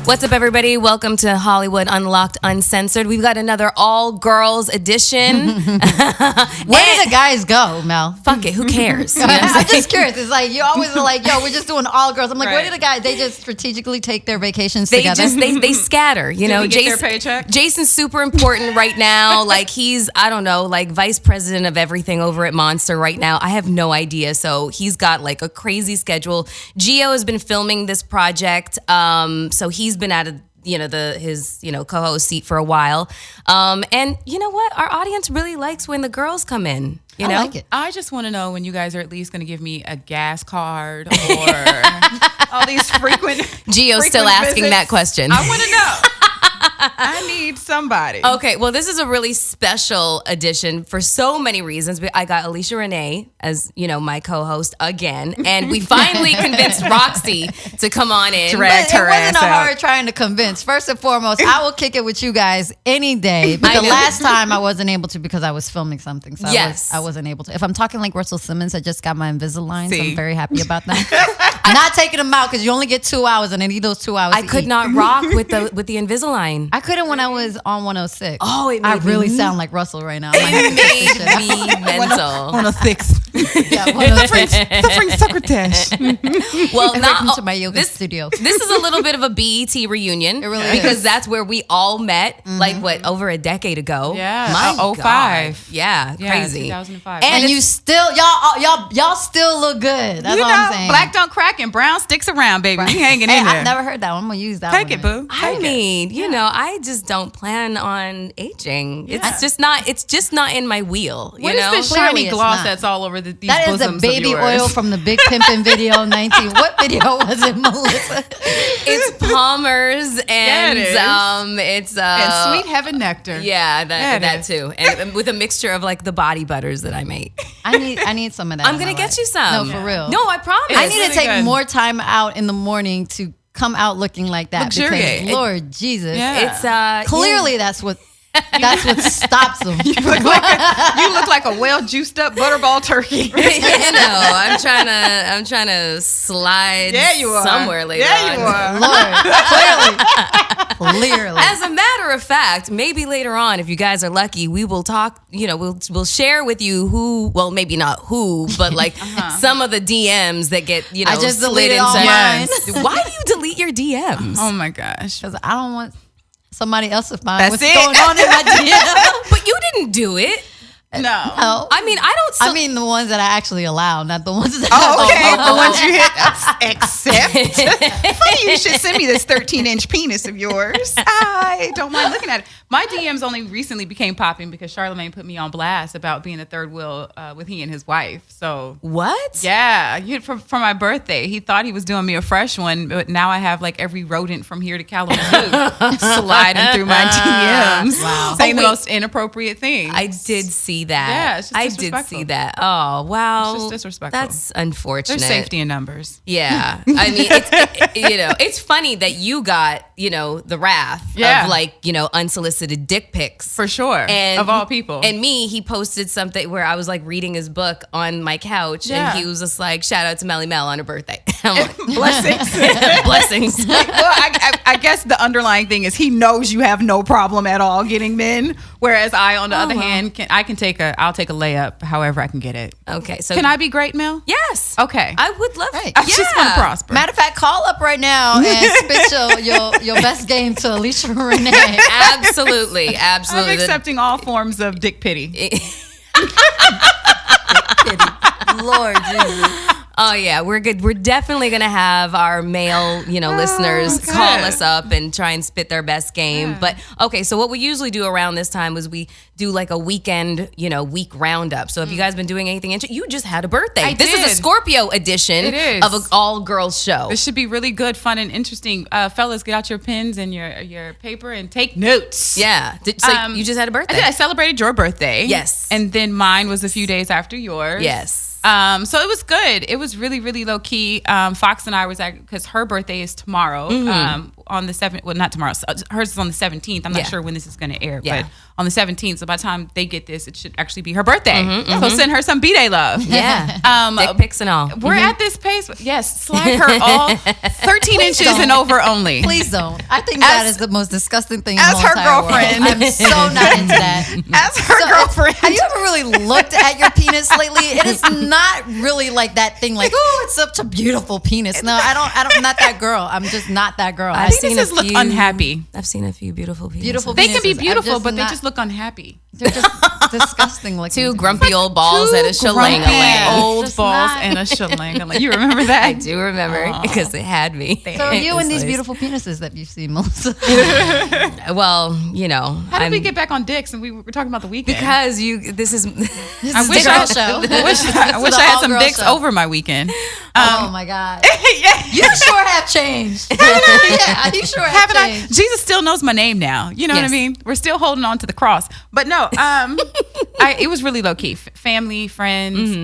What's up, everybody? Welcome to Hollywood Unlocked Uncensored. We've got another all-girls edition. Where did the guys go, Mel? Fuck it, who cares? You know I'm just curious. It's like, you always are like, yo, we're just doing all girls. I'm like, where did the guys, they just strategically take their vacations together? They scatter, you know. Get their paycheck? Jason's super important right now. Like, he's, I don't know, like vice president of everything over at Monster right now. I have no idea. So he's got like a crazy schedule. Gio has been filming this project. So he's been out of his co-host seat for a while, and you know what? Our audience really likes when the girls come in. You know, I like it. I just want to know when you guys are at least going to give me a gas card or all these frequent. Gio's still asking visits. that question. I want to know. I need somebody. Okay, well, this is a really special edition for so many reasons. I got Alesha Renee as, my co-host again, and we finally convinced Rocsi to come on in. Dragged But her it wasn't ass a out. hard trying to convince. First and foremost, I will kick it with you guys any day. But the last time I wasn't able to because I was filming something. So Yes. I wasn't able to. If I'm talking like Russell Simmons, I just got my Invisalign, so See. I'm very happy about that. I'm not taking them out because you only get 2 hours and I need those 2 hours I to could eat. not rock with the Invisalign. I couldn't when I was on 106. Oh, it I made really me- sound like Russell right now. I might have to fix this Made shit. me mental. 106. Yeah, 106. Suffering succotash. Well, Welcome to my yoga this studio. This is a little bit of a BET reunion. It really because is. that's where we all met, like over a decade ago. Yeah, My 05. God. Yeah, Yeah, crazy. 2005. And you still, y'all still look good. That's all I'm saying. black don't crack and brown sticks around, baby. We hanging Hey, in there. I've never heard that one. I'm gonna use that Take one. it, boo. I mean, I just don't plan on aging. It's just not. It's just not in my wheel. What you is know, this Clearly shiny it's gloss not. that's all over these That is the bosoms baby of yours? oil from the Big Pimpin' video 19. What video was it, Melyssa? it's Palmer's and it is. it's And sweet heaven nectar. Yeah, Yeah, it that is. too, and with a mixture of like the body butters that I make. I need some of that. I'm in gonna my get life. you some. No, for real. No, I promise. I need really to take good. more time out in the morning to come out looking like that. Luxuriate. Because Lord Jesus, Yeah. It's clearly that's what stops them. You look like a well juiced up butterball turkey. I'm trying to slide Yeah, you are. somewhere later Yeah, on. you are. Lord, clearly. As a matter of fact, maybe later on, if you guys are lucky, we will talk, we'll share with you who, well, maybe not who, but like some of the DMs that get, I just slid deleted into all mine. Why do you delete your DMs? Oh my gosh. Because I don't want somebody else to find That's what's it. going on in my DM. But you didn't do it. No. No. I mean, I mean the ones that I actually allow, not the ones that Oh, okay. The ones you hit accept. Funny you should send me this 13-inch penis of yours. I don't mind looking at it. My DMs only recently became popping because Charlamagne put me on blast about being a third wheel with he and his wife. So What? yeah, for my birthday, he thought he was doing me a fresh one, but now I have like every rodent from here to Kalamazoo sliding through my DMs, Wow. saying the wait. most inappropriate things. I did see that. Yeah, it's just I did disrespectful. see that. Oh, wow. It's just disrespectful. That's unfortunate. There's safety in numbers. Yeah. I mean, it's funny that you got, the wrath Yeah. of like, unsolicited dick pics. For sure. And of all people. And me, he posted something where I was like reading his book on my couch Yeah. and he was just like, shout out to Melly Mel on her birthday. I'm like, blessings. blessings. Well, I guess the underlying thing is he knows you have no problem at all getting men, whereas I, on the other hand, I'll take a layup however I can get it. Okay. So Can I be great, Mel? Yes. Okay. I would love Right. it. I just want to prosper. Matter of fact, call up right now and spit your best game to Alesha Renee. Absolutely. Absolutely. I'm accepting all forms of dick pity. Lord Jesus. Oh yeah, we're good. We're definitely gonna have our male, listeners okay. call us up and try and spit their best game. Yeah. But okay, so what we usually do around this time is we do like a weekend, week roundup. So if you guys been doing anything you just had a birthday. This is a did. Scorpio edition It is. of an all girls show. This should be really good, fun, and interesting. Fellas, get out your pens and your paper and take notes. Yeah. So you just had a I birthday. did. I celebrated your birthday. Yes. And then mine was a few days after yours. Yes. So it was good. It was really, really low key. Fox and I was because her birthday is tomorrow. on the 7th. Well, not tomorrow. Hers is on the 17th. I'm not sure when this is going to air, but on the 17th. So by the time they get this, it should actually be her birthday. So send her some B-Day love. Yeah. Dick pics and all. We're at this pace. Yes, slide her all 13 inches and over only. Please don't. I think that is the most disgusting thing. As her girlfriend, I'm so not into that. As her girlfriend, have you ever really looked at your penis lately? It is not really like that thing. Like, oh, it's such a beautiful penis. No, I don't. I'm not that girl. I'm just not that girl. Penises look unhappy. I've seen a few beautiful penises. They can be beautiful, but they just look unhappy. They're just disgusting looking. Two grumpy old balls at a shillangling. Old balls and a shillangling. You remember that? I do remember because it had me. So you and these beautiful penises that you've seen, Melyssa. Well, you know. How did we get back on dicks and we were talking about the weekend? Because this is I wish I had some dicks over my weekend. Oh my God. You sure have changed. You sure have changed. Jesus still knows my name now. You know what I mean? We're still holding on to the cross. But no, it was really low key. Family, friends.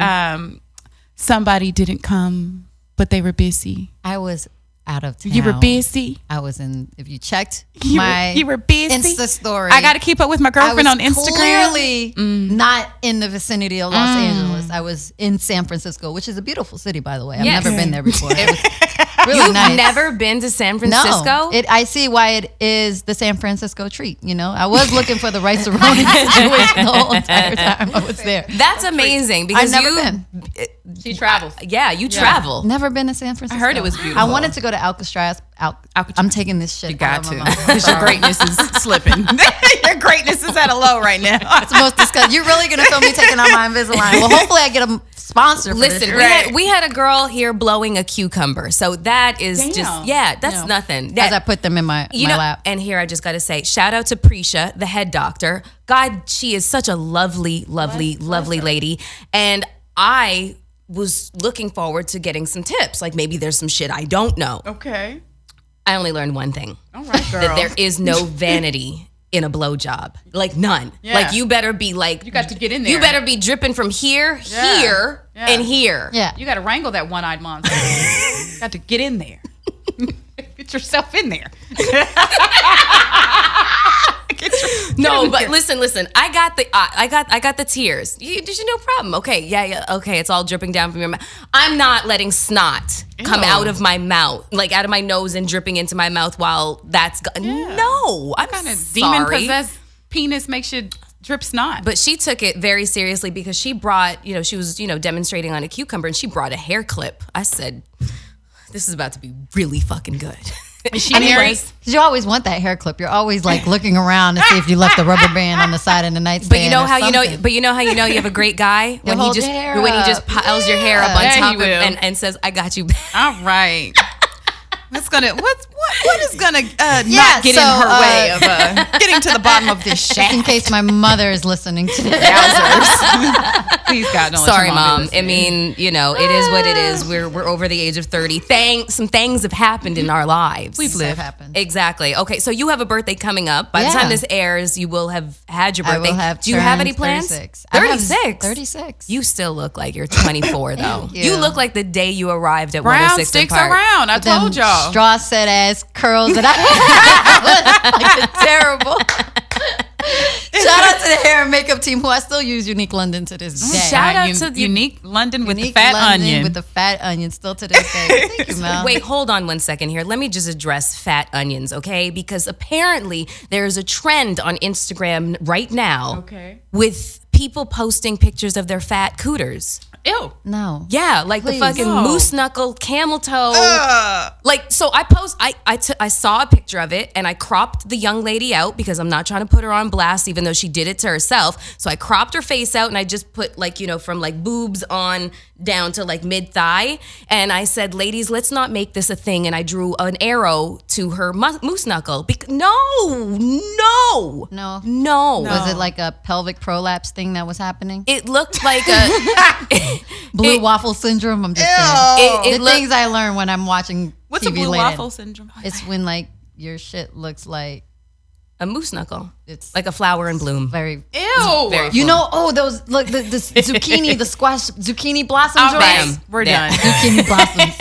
Somebody didn't come, but they were busy. I was out of town. You were busy. I was in. If you checked you were busy. Insta story, I got to keep up with my girlfriend on Instagram. Clearly, not in the vicinity of Los Angeles. I was in San Francisco, which is a beautiful city, by the way. I've never been there before. It was really You've nice. never been to San Francisco? No, I see why it is the San Francisco treat. You know, I was looking for the right surrounding situation the whole entire time I was there. That's amazing because I've never been. She travels. Yeah, you travel. Never been to San Francisco. I heard it was beautiful. I wanted to go to Alcatraz. I'm taking this shit. You got to. Because your greatness is slipping. Your greatness is at a low right now. It's the most disgusting. You're really going to film me taking out my Invisalign. Well, hopefully I get a sponsor for Listen, this. we had a girl here blowing a cucumber. So that is that's nothing. As I put them in my lap. And here I just got to say, shout out to Prisha, the head doctor. God, she is such a lovely, lovely, lovely lady. And I was looking forward to getting some tips. Like maybe there's some shit I don't know. Okay. I only learned one thing. All right, girl. That there is no vanity in a blowjob. Like none. Yeah. Like you better be like. You got to get in there. You better be dripping from here, here, and here. Yeah. You got to wrangle that one-eyed monster. You got to get in there. Get yourself in there. No, but listen. I got the tears. There's no problem. Okay, yeah. Okay, it's all dripping down from your mouth. I'm not letting snot come out of my mouth, like out of my nose and dripping into my mouth while that's no. I'm kind of sorry. demon-possessed penis makes you drip snot. But she took it very seriously because she brought, she was, demonstrating on a cucumber and she brought a hair clip. I said, this is about to be really fucking good. Is she married? Because you always want that hair clip. You're always like looking around to see if you left the rubber band on the side of the nightstand. But you know how you know you have a great guy when he just piles your hair up on top of and says, "I got you." All right. What is gonna not get in her way of getting to the bottom of this shaft? Just in case my mother is listening to this. Please, God, don't Sorry, let your Mom. I mean, it is what it is. We're over the age of 30. Some things have happened in our lives. We've lived. Exactly. Okay, so you have a birthday coming up. By the time this airs, you will have had your birthday. I will have. Do you have any plans? 36. 36. 36. You still look like you're 24, though. You look like the day you arrived at Brown 106 sticks Park. around. I told y'all. Straw set ass curls that I like terrible. Shout out to the hair and makeup team who I still use Unique London to this day. Shout out to Unique London with the fat onion. With the fat onion still to this day. Thank you, Mel. Wait, hold on one second here. Let me just address fat onions, okay? Because apparently there's a trend on Instagram right now with people posting pictures of their fat cooters. Ew. No. Yeah, like Please. the fucking moose knuckle, camel toe. Like, so I saw a picture of it and I cropped the young lady out because I'm not trying to put her on blast even though she did it to herself. So I cropped her face out and I just put from like boobs on down to like mid thigh. And I said, ladies, let's not make this a thing. And I drew an arrow to her moose knuckle. No. Was it like a pelvic prolapse thing that was happening? It looked like a blue waffle syndrome. I'm just saying. Things I learned when I'm watching What's TV a blue late waffle syndrome? It's when like your shit looks like a moose knuckle. It's like a flower in bloom. Very ew. You know, those look the zucchini, the squash zucchini blossom joints. Bam, we're done. Zucchini blossoms.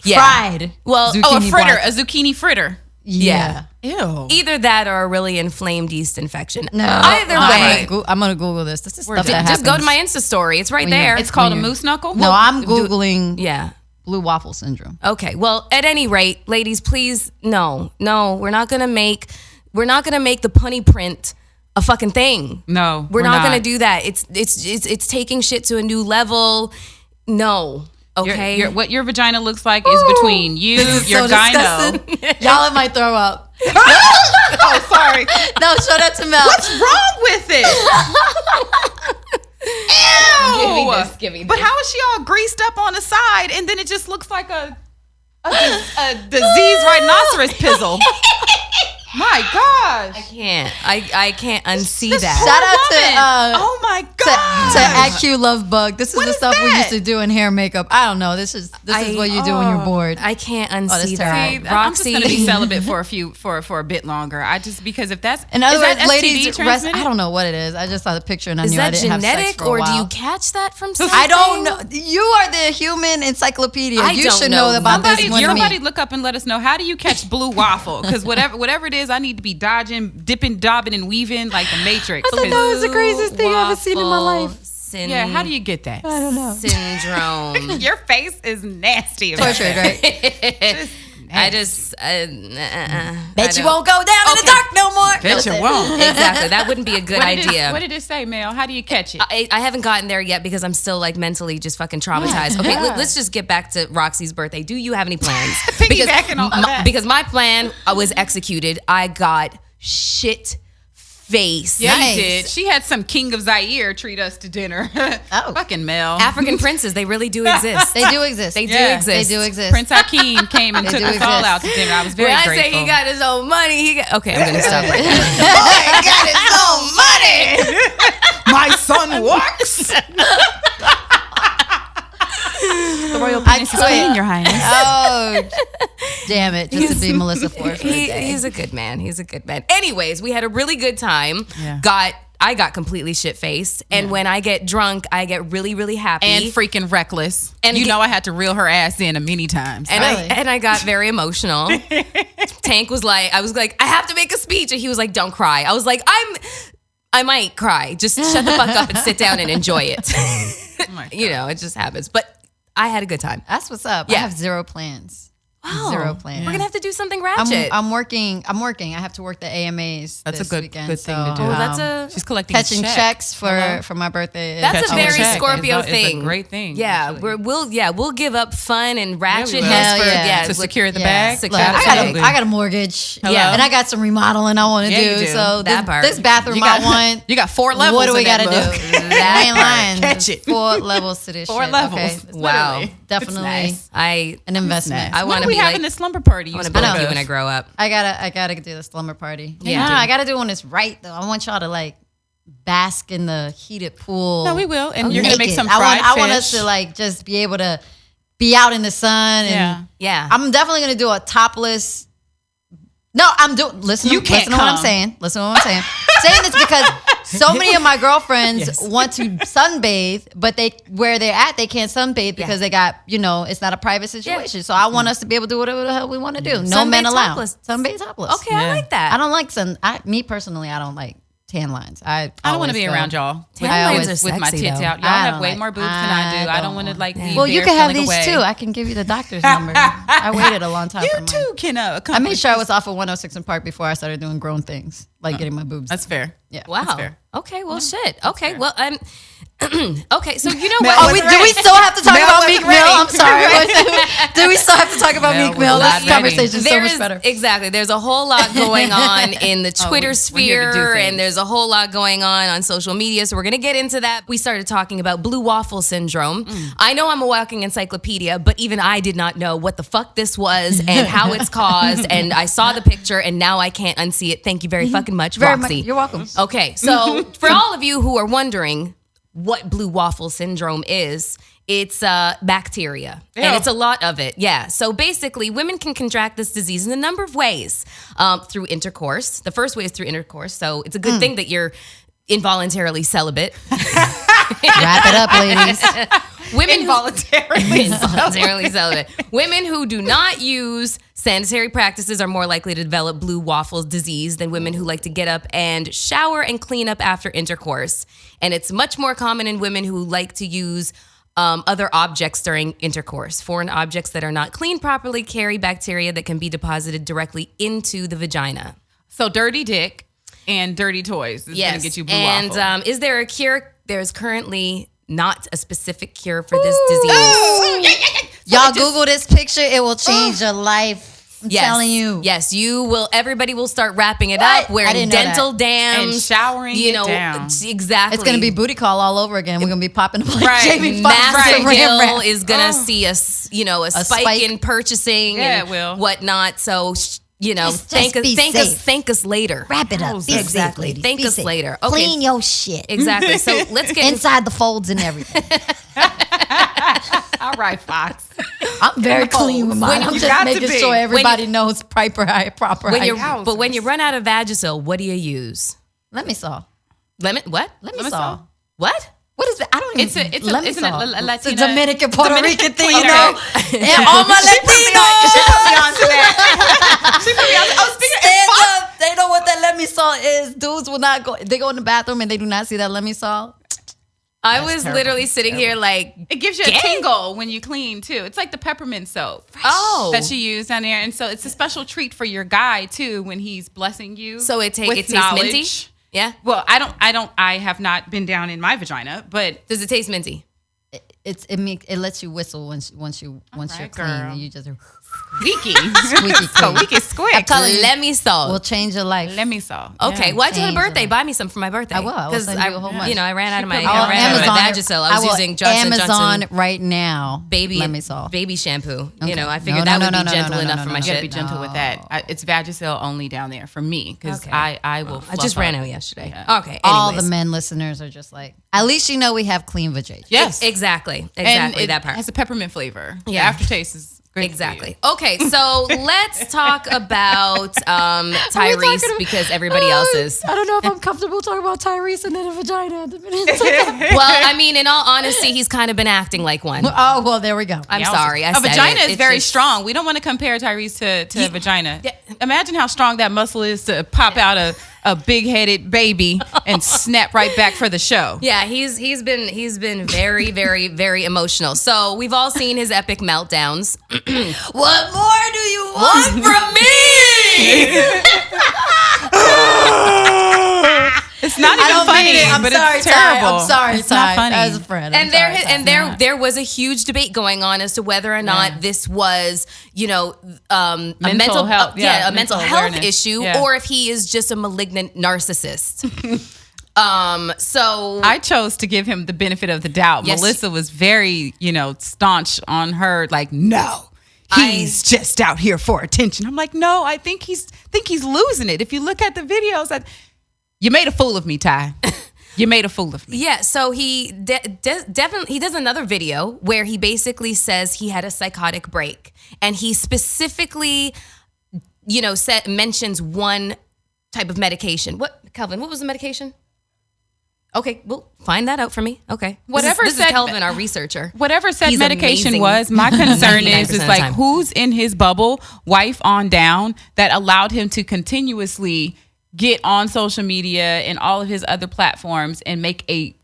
Fried. Well, a fritter, a zucchini fritter. Yeah. Ew. Either that or a really inflamed yeast infection. No. Either way. I'm gonna Google this. This is stuff that Just happens. go to my Insta story. It's right When you're- there. It's called a moose knuckle? No, I'm Googling yeah. blue waffle syndrome. Okay. Well, at any rate, ladies, please, no, we're not gonna make the punny print a fucking thing. No, we're not gonna do that. It's taking shit to a new level. No. Okay. What your vagina looks like is between you, your gyno. Y'all might throw up. Oh, sorry. No, show that to Mel. What's wrong with it? Ew. Give me this. But how is she all greased up on the side and then it just looks like a diseased rhinoceros pizzle? My gosh. I can't unsee that. Shout out to oh my to god. IQ Love Bug. This is the is stuff we that? used to do in hair and makeup. I don't know. This is what you do when you're bored. I can't unsee that's that. terrible. I'm just Roxy, gonna be celibate for a bit longer. Because if that's In other is that words, ladies, STD rest. transmitted? I don't know what it is. I just saw the picture and I is knew I that didn't have sex genetic for a or do while. you catch that from something? I don't know. You are the human encyclopedia. I You don't should know. know about this more than Somebody me. look up and let us know, how do you catch blue waffle? Because whatever it is, I need to be dodging, dipping, dobbing, and weaving like the Matrix. I thought that was the craziest thing I've ever seen in my life. Yeah, how do you get that? I don't know. Syndrome. Your face is nasty. about Tortured, that. right? I just Bet you won't go down in the dark no more. Bet you won't. Exactly. That wouldn't be a good idea. What did it say, Mel? How do you catch it? I haven't gotten there yet because I'm still like mentally just fucking traumatized. Okay, let's just get back to Roxy's birthday. Do you have any plans? Piggybacking on that. Because my plan was executed. I got shit face. Yeah, Nice. you did. She had some King of Zaire treat us to dinner. Oh. Fucking Mel. African princes, they really do exist. They do exist. They do Yeah. exist. They do exist. Prince Hakeem came and They took do us all exist. out to dinner. I was very When I grateful. say he got his own money, okay, I'm gonna stop right now. Boy got his own money. My son walks. The royal penis is clean, Your Highness. Oh, damn it. Just to be Melyssa Flores for a day. He's a good man. He's a good man. Anyways, we had a really good time. Yeah. I got completely shit-faced. And when I get drunk, I get really, really happy. And freaking reckless. And And get- I had to reel her ass in many times. And Really? I got very emotional. Tank was like, I was like, I have to make a speech. And he was like, don't cry. I was like, I might cry. Just shut the fuck up and sit down and enjoy it. my You know, it just happens. But I had a good time. That's what's up. Yeah. I have zero plans. Wow. Zero plans. We're going to have to do something ratchet. I'm working. I have to work the AMAs That's a this good- weekend. good thing so, to do. Oh, that's a... She's collecting catching a check. checks for my birthday. That's a Catching very check Scorpio is a thing. great thing. Yeah, actually. we'll give up fun and will. ratchetness Hell for yeah. To look- secure the Yeah. bag. Look, Look, Absolutely. I got a mortgage. Hello? Yeah, and I got some remodeling I want to Yeah, you do. do. So That part. this bathroom You got, I want. You got 4 levels. What do we got got to do? to I ain't lying. Catch it. 4 levels to this 4 shit. levels. Okay? Wow. Literally. Definitely It's nice. an investment. I When want are to we be having like, this slumber party? I want to You be spoke like you of? when I grow up. I gotta do the slumber party. Yeah. No, I gotta do when it's right though. I want y'all to like bask in the heated pool. No, we will. And you're going to make naked. some fried I want fish. us to like just be able to be out in the sun. And Yeah. Yeah. I'm definitely gonna do a topless. No, I'm doing. Listen, You can't listen to what I'm come. saying. Listen to what I'm saying. Saying this because so many of my girlfriends want to sunbathe, but where they're at, they can't sunbathe because they got, it's not a private situation. So I want us to be able to do whatever the hell we want to do. No Sunbathe men allowed. topless. Sunbathe topless. Okay, I Yeah. like that. I don't like me personally. I don't like tan lines. I I don't want always to be go- around y'all. Tan I lines always- are With my sexy, tits though. out. Y'all I have don't way like- more boobs than I do. I don't want to like leave Well, you there can have feeling these away. too. I can give you the doctor's number. I waited a long time You for mine. too can I made sure I was off of 106 in Park before I started doing grown things, like getting my boobs. That's fair. yeah. Wow. fair. Okay, well, shit. Okay, fair. well, I'm... okay, so you know Mel, what? Do we still have to talk Mel about wasn't Meek Mill? ready. I'm sorry. Do we still have to talk about Mel Meek Mill? was This not ready. conversation's so There much is- better. Exactly. There's a whole lot going on in the Twitter we're here to do sphere, things. and there's a whole lot going on social media. So we're going to get into that. We started talking about blue waffle syndrome. I know I'm a walking encyclopedia, but even I did not know what the fuck this was and how it's caused. And I saw the picture, and now I can't unsee it. Thank you very fucking much, Very Roxy. much. You're welcome. Okay, so for all of you who are wondering what blue waffle syndrome is, it's bacteria, and Ew. it's a lot of it. Yeah. So basically, women can contract this disease in a number of ways. Through intercourse. The first way is through intercourse. So it's a good thing that you're involuntarily celibate. Wrap it up, ladies. Women Involuntarily celibate. Women who do not use sanitary practices are more likely to develop blue waffles disease than women who like to get up and shower and clean up after intercourse. And it's much more common in women who like to use other objects during intercourse. Foreign objects that are not cleaned properly carry bacteria that can be deposited directly into the vagina. So dirty dick and dirty toys is going to get you blue waffle. And is there a cure? There's currently not a specific cure for this disease. Y'all Google this picture. It will change your life. I'm telling you. Yes, you will. Everybody will start wrapping it up, wearing dental dams. And showering down. Exactly. It's going to be booty call all over again. We're going to be popping up like Right. Jamie Foxx. Massive Right. Hill is going to see a spike in purchasing Yeah, and it will. whatnot. So, Just thank be safe. thank us later. Wrap it up. Be Exactly. safe, ladies. Thank Be us safe. later. Okay. Clean your shit. Exactly. So let's get Inside the folds and everything. All right, Fox. I'm very clean with mine. I'm you just got to making be. sure everybody knows proper when height. when you run out of Vagisil, what do you use? Let me saw. Lemon? What? Let me saw. What? What is it? I don't even. It's a let me isn't saw. it a It's a Latina- Dominican Puerto Rican thing, you Okay. know. And all my She put me Latinos. on to that. She put me on. Oh, speaking Stand of up. They know what that let me saw is. Dudes will not go. They go in the bathroom and they do not see that let me saw. I was literally sitting here like, it gives you a tingle when you clean too. It's like the peppermint soap that you use down there, and so it's a special treat for your guy too when he's blessing you. So it with tastes knowledge. minty? Yeah. Well, I have not been down in my vagina, but Does it taste minty? It lets you whistle once you're right, clean. girl. And you just squeaky, squeaky so clean. we can squick. I'm calling let me saw. Will change your life. Let me saw. Okay, why'd you have a change birthday? it. Buy me some for my birthday. I will. I will Because send you a whole bunch. I ran out of my I'll Vagisil. I was using Johnson Amazon Johnson right now. baby let me saw. baby shampoo. Okay. I figured No, that no, would no, be no, gentle no, enough no, for no, my no. You gotta shit. be gentle with that. It's Vagisil only down there for me because Okay. I will. I just fluff ran up. out yesterday. Yeah. Okay, All anyways. the men listeners are just like, at least you know we have clean vajayjay. Yes, Exactly and it that part. has a peppermint flavor. The Yeah. aftertaste is great. Exactly. Okay, so let's talk about Tyrese because everybody else is. I don't know if I'm comfortable talking about Tyrese and then a vagina. Well, I mean, in all honesty, he's kind of been acting like one. Oh, well, there we go. I'm sorry. I A said vagina it. is It's very just- strong. We don't want to compare Tyrese to a vagina. Imagine how strong that muscle is to pop out a big-headed baby and snap right back for the show. Yeah, he's been very, very, very emotional. So we've all seen his epic meltdowns. What more do you want from me? It's not I even don't funny, mean it. I'm but sorry, it's terrible. Ty. I'm sorry, it's not Ty. funny. As a friend. I'm And sorry, Ty. there was a huge debate going on as to whether or not this was, a mental health, a mental health awareness. issue, Yeah. or if he is just a malignant narcissist. So I chose to give him the benefit of the doubt. Yes. Melyssa was very, staunch on her. Like, no, he's just out here for attention. I'm like, no, I think he's losing it. If you look at the videos, you made a fool of me, Ty. You made a fool of me. yeah, so he definitely he does another video where he basically says he had a psychotic break, and he specifically, mentions one type of medication. What, Calvin? What was the medication? Okay, well, find that out for me. Okay, Whatever this is said- Calvin, our researcher. Whatever said He's medication amazing. was, my concern 99% is of the like time. who's in his bubble, wife on down, that allowed him to continuously get on social media and all of his other platforms and make a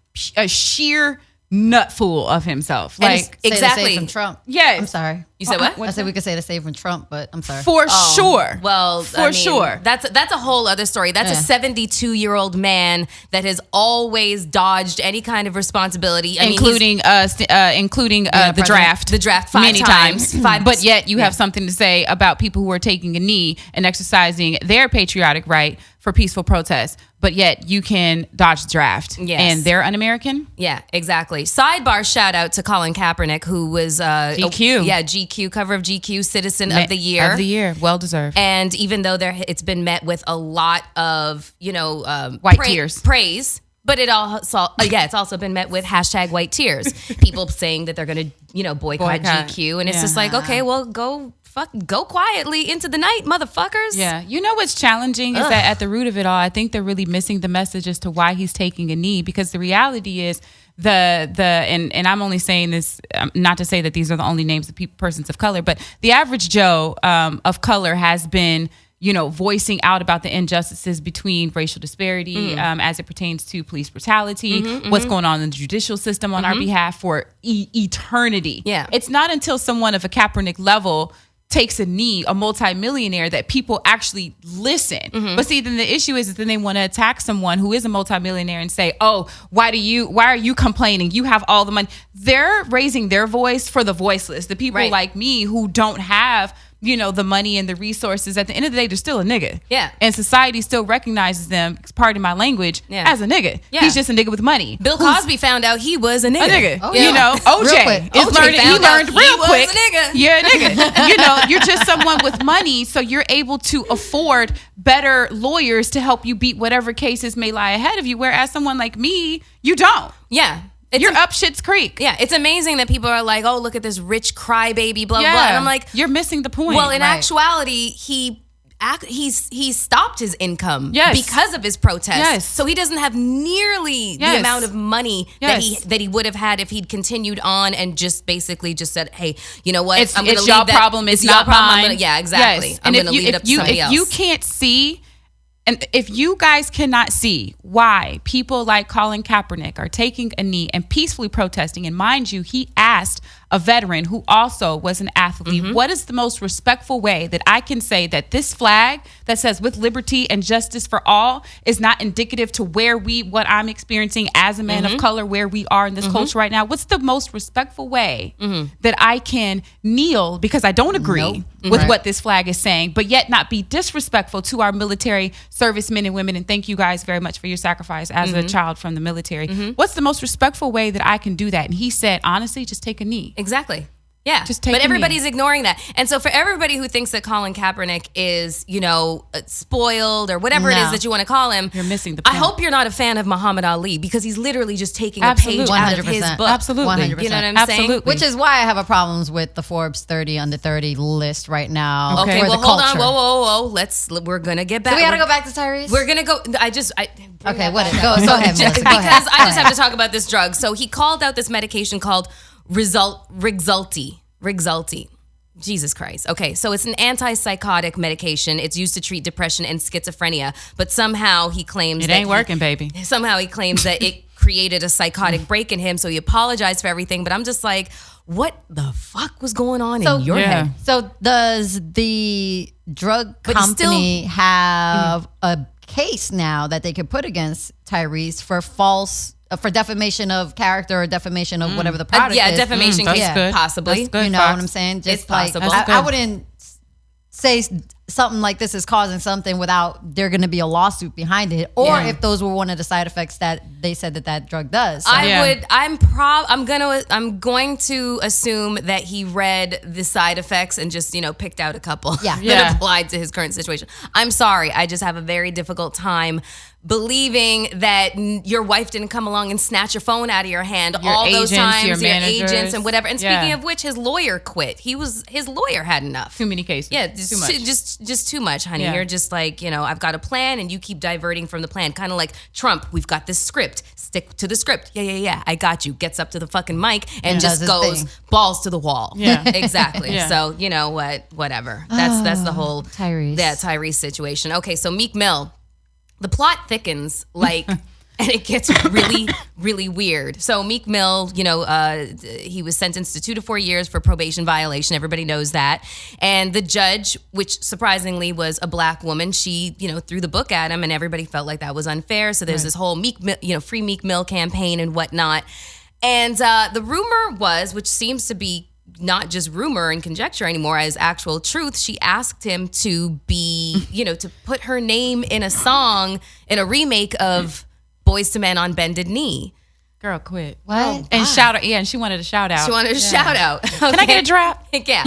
sheer nut fool of himself. And Like, Say the exactly. save from Trump. yes. I'm sorry. You said what? I said we could say the save from Trump, but I'm sorry. For sure. Well, For sure. That's a whole other story. That's a 72-year-old man that has always dodged any kind of responsibility, including the president. draft. The draft five many times. But yet you have something to say about people who are taking a knee and exercising their patriotic right for peaceful protest. But yet you can dodge the draft. Yes. And they're un-American? Yeah, exactly. Sidebar shout out to Colin Kaepernick, who was GQ. GQ, cover of GQ, Citizen of the Year. Of the year. Well deserved. And even though it's been met with a lot of, White tears. praise, but it's also been met with hashtag white tears. People saying that they're going to, boycott GQ. And it's just like, okay, well, go quietly into the night, motherfuckers. Yeah. You know what's challenging is that at the root of it all, I think they're really missing the message as to why he's taking a knee, because the reality is and I'm only saying this not to say that these are the only names of persons of color, but the average Joe of color has been, voicing out about the injustices between racial disparity as it pertains to police brutality, what's going on in the judicial system on our behalf for eternity. Yeah. It's not until someone of a Kaepernick level takes a knee, a multimillionaire, that people actually listen. But see, then the issue is then they want to attack someone who is a multimillionaire and say, oh, why are you complaining? You have all the money. They're raising their voice for the voiceless, the people like me who don't have the money and the resources. At the end of the day, they're still a nigga. Yeah. And society still recognizes them, pardon my language, as a nigga. Yeah. He's just a nigga with money. Bill Cosby found out he was a nigga. A nigga. Oh, yeah. OJ he learned real quick. Was a nigga. You're a nigga. You're just someone with money, so you're able to afford better lawyers to help you beat whatever cases may lie ahead of you. Whereas someone like me, you don't. Yeah. You're up Shit's Creek. Yeah, it's amazing that people are like, oh, look at this rich crybaby, blah, blah, blah. And I'm like, you're missing the point. Well, in actuality, he stopped his income because of his protests. Yes. So he doesn't have nearly the amount of money that he would have had if he'd continued on and just basically just said, hey, you know what? It's your problem. It's not mine. Yeah, exactly. Yes. I'm going to leave it up to somebody else. If you can't see, and if you guys cannot see why people like Colin Kaepernick are taking a knee and peacefully protesting, and mind you, he asked a veteran who also was an athlete, what is the most respectful way that I can say that this flag that says with liberty and justice for all is not indicative to what I'm experiencing as a man of color, where we are in this culture right now? What's the most respectful way that I can kneel because I don't agree with what this flag is saying, but yet not be disrespectful to our military servicemen and women? And thank you guys very much for your sacrifice as a child from the military. What's the most respectful way that I can do that? And he said, honestly, just take a knee. Exactly. Yeah. Just take but a everybody's knee. ignoring that. And so for everybody who thinks that Colin Kaepernick is, spoiled or whatever it is that you want to call him, you're missing the I point. hope you're not a fan of Muhammad Ali, because he's literally just taking Absolutely. a page out of his 100%. book. Absolutely. 100%. You know what I'm saying? Absolutely. Which is why I have a problems with the Forbes 30 under 30 list right now. Okay, for well, the hold culture. on. Whoa. We're going to get back. Do we got to go back to Tyrese? We're going to go. Okay, what? Go ahead, Melyssa. Go Because ahead. I just have to talk about this drug. So he called out this medication called Rexulti. Jesus Christ. Okay, so it's an antipsychotic medication. It's used to treat depression and schizophrenia, but somehow he claims it ain't working, baby. Somehow he claims that it created a psychotic break in him, so he apologized for everything. But I'm just like, what the fuck was going on in your head? So does the drug company have a case now that they could put against Tyrese for defamation of character or defamation of whatever the product is? Defamation case, good. possibly. That's good. You know Fox. what I'm saying? Just It's like possible. I wouldn't say something like this is causing something without there going to be a lawsuit behind it, or if those were one of the side effects that they said that drug does. So. I'm going to assume that he read the side effects and just picked out a couple that applied to his current situation. I'm sorry, I just have a very difficult time believing that your wife didn't come along and snatch your phone out of your hand all those times, your agents and whatever. And speaking of which, his lawyer quit. His lawyer had enough. Too many cases. Yeah, too much. Just too much, honey. Yeah. You're just like, I've got a plan and you keep diverting from the plan. Kind of like Trump, we've got this script. Stick to the script. Yeah. I got you. Gets up to the fucking mic and just goes balls to the wall. Yeah. Exactly. Yeah. So, you know what? Whatever. That's the whole Tyrese situation. Okay, so Meek Mill. The plot thickens, and it gets really, really weird. So Meek Mill, he was sentenced to 2 to 4 years for probation violation. Everybody knows that. And the judge, which surprisingly was a black woman, she, threw the book at him, and everybody felt like that was unfair. So there's this whole Free Meek Mill campaign and whatnot. And the rumor was, which seems to be not just rumor and conjecture anymore as actual truth, she asked him to be, to put her name in a song, in a remake of Boyz II Men on Bended Knee. Girl, quit. What? And shout out. Yeah, and she wanted a shout out. She wanted a shout out. Okay. Can I get a drop? Yeah.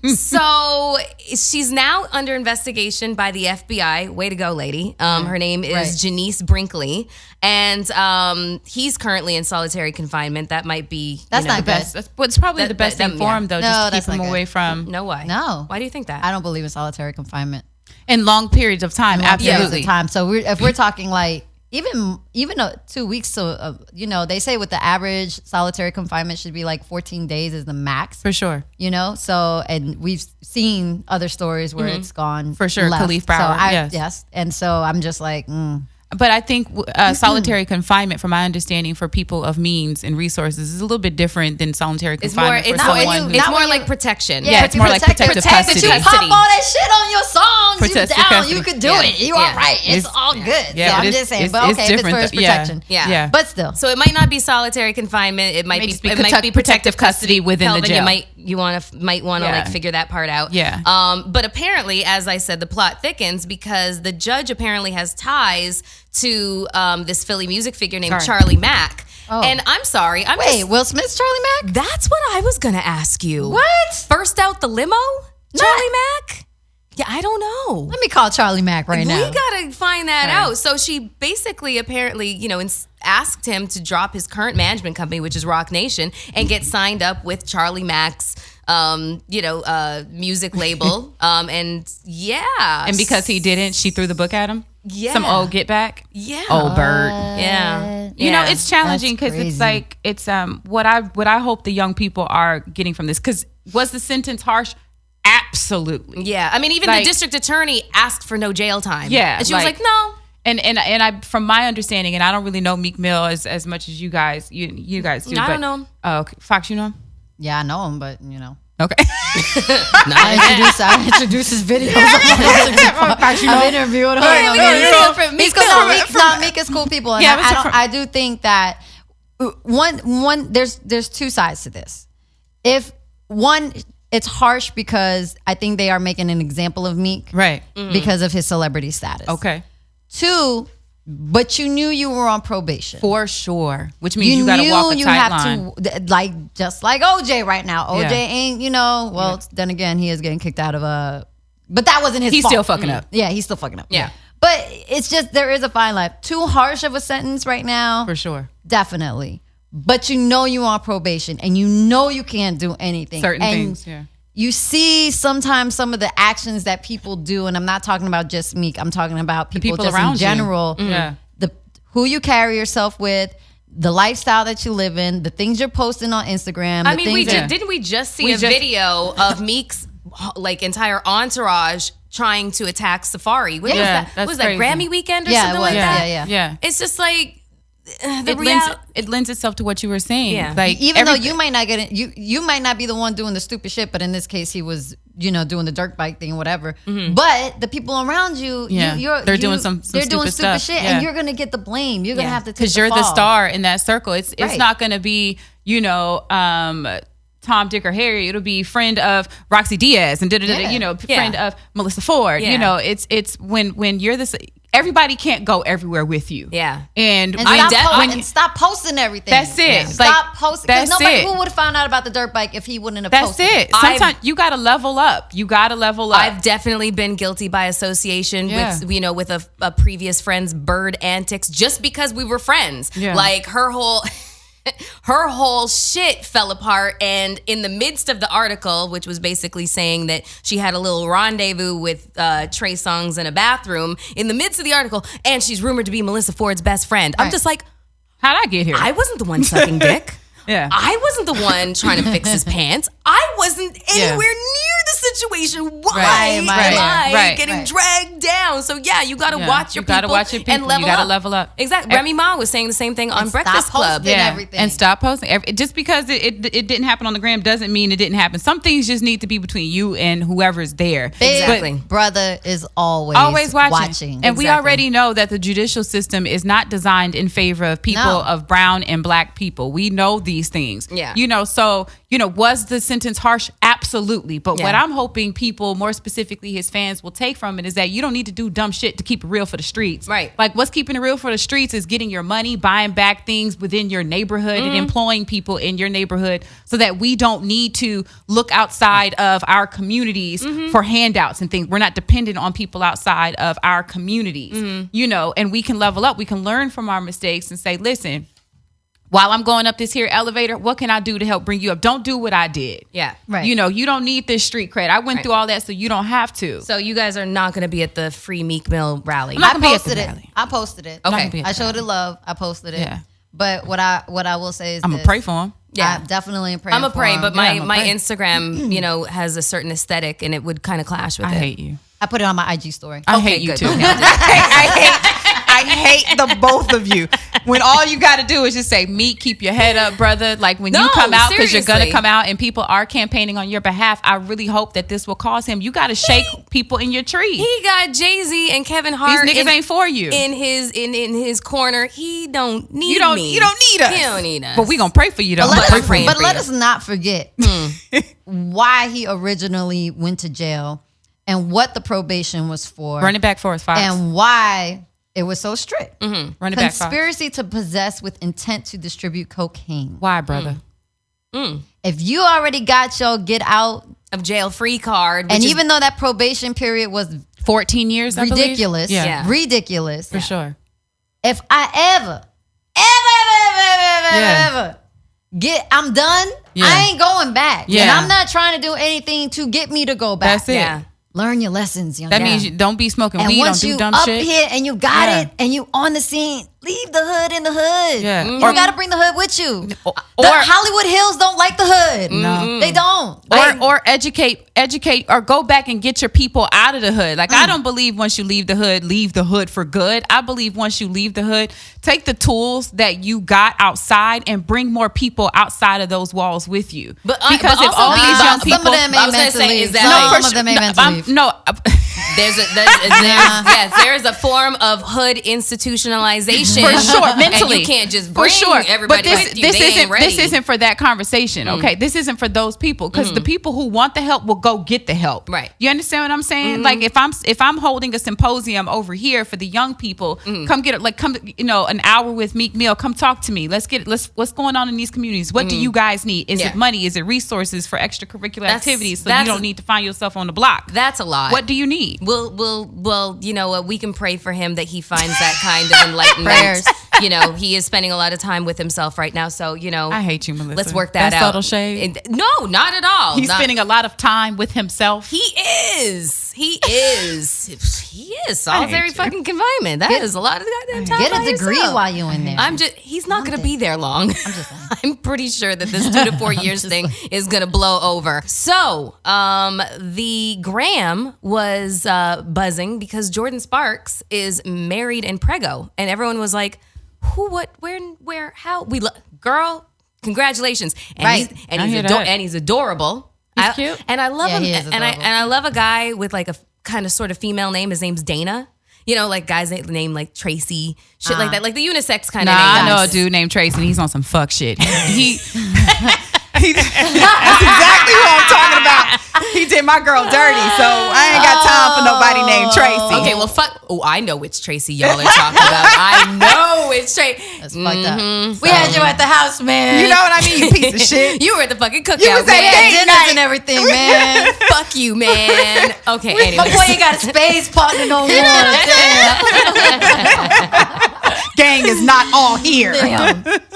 So she's now under investigation by the FBI. Way to go, lady. Her name is Janice Brinkley. And he's currently in solitary confinement. That might be... That's not best. It's probably the best thing for him, though, No, just to keep him away from... No, why? No. Why do you think that? I don't believe in solitary confinement. In long periods of time, absolutely. So if we're talking like even 2 weeks. So they say with the average solitary confinement should be like 14 days is the max For sure. So and we've seen other stories where it's gone For sure. left. Khalif Broward. Yes. And so I'm just like, But I think solitary confinement, from my understanding, for people of means and resources, is a little bit different than solitary confinement for someone it's more like protection. Yeah, it's more like protective custody. But you pop all that shit on your songs, Protective you down, custody. you could do it. You all right. It's all good. Yeah, so I'm it's- just saying, it's- but it's okay, if it's different for his though. Yeah. protection. Yeah. But still. So it might not be solitary confinement. It might It be may just be protective custody within the Kelvin, jail. You might want to like figure that part out. Yeah. But apparently, as I said, the plot thickens because the judge apparently has ties to this Philly music figure named Charlie Mack. Oh. And I'm sorry. Wait, Will Smith's Charlie Mack? That's what I was gonna ask you. What? First out the limo, Charlie Mack? Yeah, I don't know. Let me call Charlie Mack right now. We gotta find that out. So she basically, apparently, asked him to drop his current management company, which is Rock Nation, and get signed up with Charlie Mack's, music label. And because he didn't, she threw the book at him. Yeah. Some old get back. Yeah. Old bird. Yeah. It's challenging because it's like what I hope the young people are getting from this. Because was the sentence harsh? Absolutely. Yeah. I mean, even the district attorney asked for no jail time. Yeah. And she was like, no. And I, from my understanding, and I don't really know Meek Mill as much as you guys do. I don't know him. Oh, okay. Fox, you know him? Yeah, I know him, but Okay. I introduced his videos. I've interviewed him. Meek is cool people. And I do think that one there's two sides to this. If one, it's harsh because I think they are making an example of Meek, Right. because of his celebrity status. Okay. Two, but you knew you were on probation. For sure. Which means you got to walk a tight line. Just like OJ right now. OJ Yeah. ain't, then again, he is getting kicked out of but that wasn't his fault. He's still fucking up. Yeah, he's still fucking up. Yeah. But it's just, there is a fine line. Too harsh of a sentence right now. For sure. Definitely. But you're on probation and you can't do anything. Certain things, yeah. You see sometimes some of the actions that people do, and I'm not talking about just Meek, I'm talking about people just around in general. you. Yeah. Who you carry yourself with, the lifestyle that you live in, the things you're posting on Instagram. I mean, didn't we just see a video of Meek's entire entourage trying to attack Safari? When was that Grammy weekend or something like that? Yeah. It's just like it lends itself to what you were saying. Yeah. Like even though you might not get it, you might not be the one doing the stupid shit, but in this case, he was doing the dirt bike thing or whatever. Mm-hmm. But the people around you, they're doing some stupid stuff. shit, Yeah. and you're gonna get the blame. You're gonna have to take because you're the fall. star in that circle. It's Right. not going to be Tom, Dick, or Harry. It'll be friend of Roxy Diaz and friend of Melyssa Ford. Yeah. It's when you're this. Everybody can't go everywhere with you. Yeah. And stop posting everything. That's it. Yeah. Stop posting. Because That's who would have found out about the dirt bike if he wouldn't have That's posted it. Sometimes you got to level up. I've definitely been guilty by association with a previous friend's bird antics just because we were friends. Yeah. Like her whole shit fell apart, and in the midst of the article, which was basically saying that she had a little rendezvous with Trey Songz in a bathroom, in the midst of the article, and she's rumored to be Melyssa Ford's best friend. I'm just like, how'd I get here? I wasn't the one sucking dick. Yeah. I wasn't the one trying to fix his pants. I wasn't anywhere near the situation. Why am I getting dragged down? So you got to watch your people and level you gotta level up. Exactly. Remy Ma was saying the same thing on Breakfast Club. Everything. And stop posting. Just because it didn't happen on the gram doesn't mean it didn't happen. Some things just need to be between you and whoever's there. Exactly. Big brother is always watching. And we already know that the judicial system is not designed in favor of people of brown and black people. We know these things. Yeah. So was the sentence harsh? Absolutely. But what I'm hoping people, more specifically his fans, will take from it is that you don't need to do dumb shit to keep it real for the streets. Right. Like what's keeping it real for the streets is getting your money, buying back things within your neighborhood and employing people in your neighborhood so that we don't need to look outside of our communities for handouts and things. We're not dependent on people outside of our communities, and we can level up. We can learn from our mistakes and say, listen, while I'm going up this here elevator, what can I do to help bring you up? Don't do what I did. Yeah. Right. You know, you don't need this street cred. I went through all that, so you don't have to. So you guys are not going to be at the Free Meek Mill rally. not I gonna be at the posted it. rally. I posted it. Okay. I showed it love. I posted it. Yeah. But what I will say is I'm going to pray for him. Yeah. I definitely am praying I'm a for pray, him. but Yeah, my, I'ma my pray. Instagram, you know, has a certain aesthetic and it would kind of clash with I it. hate you. I put it on my IG story. I Okay, hate you good. too. Okay. I hate the both of you. When all you got to do is just say, "Meek, keep your head up, brother." Like when you No, come out, because you're gonna seriously. come out and people are campaigning on your behalf. I really hope that this will cause him. You got to shake people in your tree. He got Jay-Z and Kevin These Hart niggas ain't for you. in his corner. He don't need You don't me. need us. He don't need us. But we gonna pray for you though. But, I'm praying for let you. us not forget why he originally went to jail and what the probation was for. Run it back for us, Fox. and why it was so strict. Run it back, Fox. Conspiracy to possess with intent to distribute cocaine. Why, brother? If you already got your get out, of jail free card. and which is- even though that probation period was 14 years, I believe? ridiculous, Yeah. ridiculous. For sure. If I ever I'm done, Yeah. I ain't going back. Yeah. And I'm not trying to do anything to get me to go back. That's it. yeah. Learn your lessons, young That man. means you don't be smoking And weed, don't once do you dumb up shit. here and you got Yeah. it and you on the scene, leave the hood in the hood. Yeah. You Or- got to bring the hood with you. Or- The Hollywood Hills don't like the hood. No. They don't. Or educate, or go back and get your people out of the hood. Like I don't believe once you leave the hood for good. I believe once you leave the hood, take the tools that you got outside and bring more people outside of those walls with you. But because if also all be- these young some people, some of them I ain't was meant gonna to say, leave. is that Some like- of them ain't meant to leave. There is a form of hood institutionalization for sure, and mentally, you can't just for bring sure. everybody But this, with you. this They isn't ain't ready. this isn't for that conversation. Okay, this isn't for those people because the people who want the help will go get the help. Right. You understand what I'm saying? Like if I'm holding a symposium over here for the young people, come get it. Like come, an hour with Meek Mill. Come talk to me. Let's what's going on in these communities? What do you guys need? Is Yeah. it money? Is it resources for extracurricular That's- activities so you that's- don't need to find yourself on the block? That's a lot. What do you need? Well, you know what? We can pray for him that he finds that kind of enlightenment. Prayers. He is spending a lot of time with himself right now. So, I hate you, Melyssa. let's work that out. Subtle shade. No, not at all. He's spending a lot of time with himself. He is. He is. Solitary you. fucking confinement. That is a lot of goddamn time. Get by a degree yourself. while you in there. He's not going to be there long. I'm just saying. I'm pretty sure that this 2 to 4 years thing is going to blow over. So, the Gram was buzzing because Jordan Sparks is married and preggo. And everyone was like, who, what, where, how? Girl, congratulations. And Right. he's adorable. He's cute. And I love Yeah, him. he is And adorable. I love a guy with like a kind of sort of female name. His name's Dana. Like guys name like Tracy, shit like that, like the unisex kind of name. I know a dude named Trace, and he's on some fuck shit. That's exactly what I'm talking about. He did my girl dirty, so I ain't got time for nobody named Tracy. Okay, well, fuck. Oh, I know which Tracy y'all are talking about. I know it's Tracy. That's fucked up. We had you at the house, man. You know what I mean? You piece of shit. You were at the fucking cookout. You was at man. date dinners night. and everything, man. Fuck you, man. Okay, My anyways. boy ain't got a space partner no more. Gang is not all here.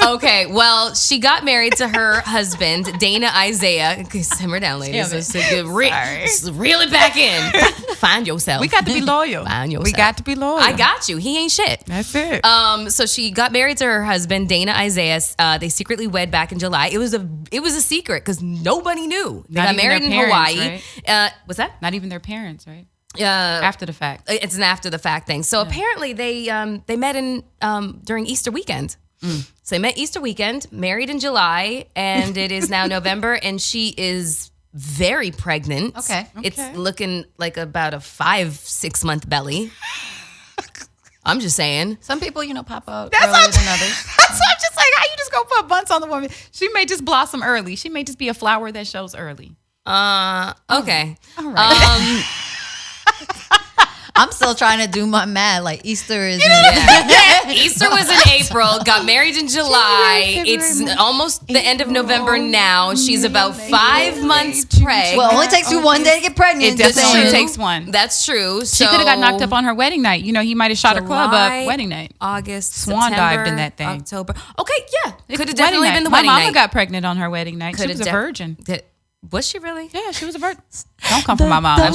Okay, well, she got married to her husband, Dana Isaiah. Okay, simmer down, ladies. Damn it. Let's reel it back in. Find yourself. We got to be loyal. Find yourself. We got to be loyal. I got you. He ain't shit. That's it. So she got married to her husband, Dana Isaiah. They secretly wed back in July. It was a secret because nobody knew. They Not got even married their in parents, Hawaii. What's that? Not even their parents, right? Uh, After the fact. It's an after the fact thing. So apparently they met in during Easter weekend. So they met Easter weekend, married in July, and it is now November, and she is very pregnant. Okay. It's looking like about a 5-6 month belly. I'm just saying. Some people, pop out That's earlier what than others. That's what I'm just like, how you just go put bunts on the woman? She may just blossom early. She may just be a flower that shows early. Okay. All right. I'm still trying to do my math. Like Easter is Easter was in April, got married in July. It's almost the end of November now. She's about 5 months pregnant. Well, it only takes you one day to get pregnant. It definitely takes one. That's true. She could have got knocked up on her wedding night. You know, he might have shot her club up wedding night. August, Swan September, dived in that thing. October. Okay, yeah. Could have definitely been the wedding My night. mama got pregnant on her wedding night. She was a virgin. Was she really? Yeah, she was a virgin. Don't come for my mom. The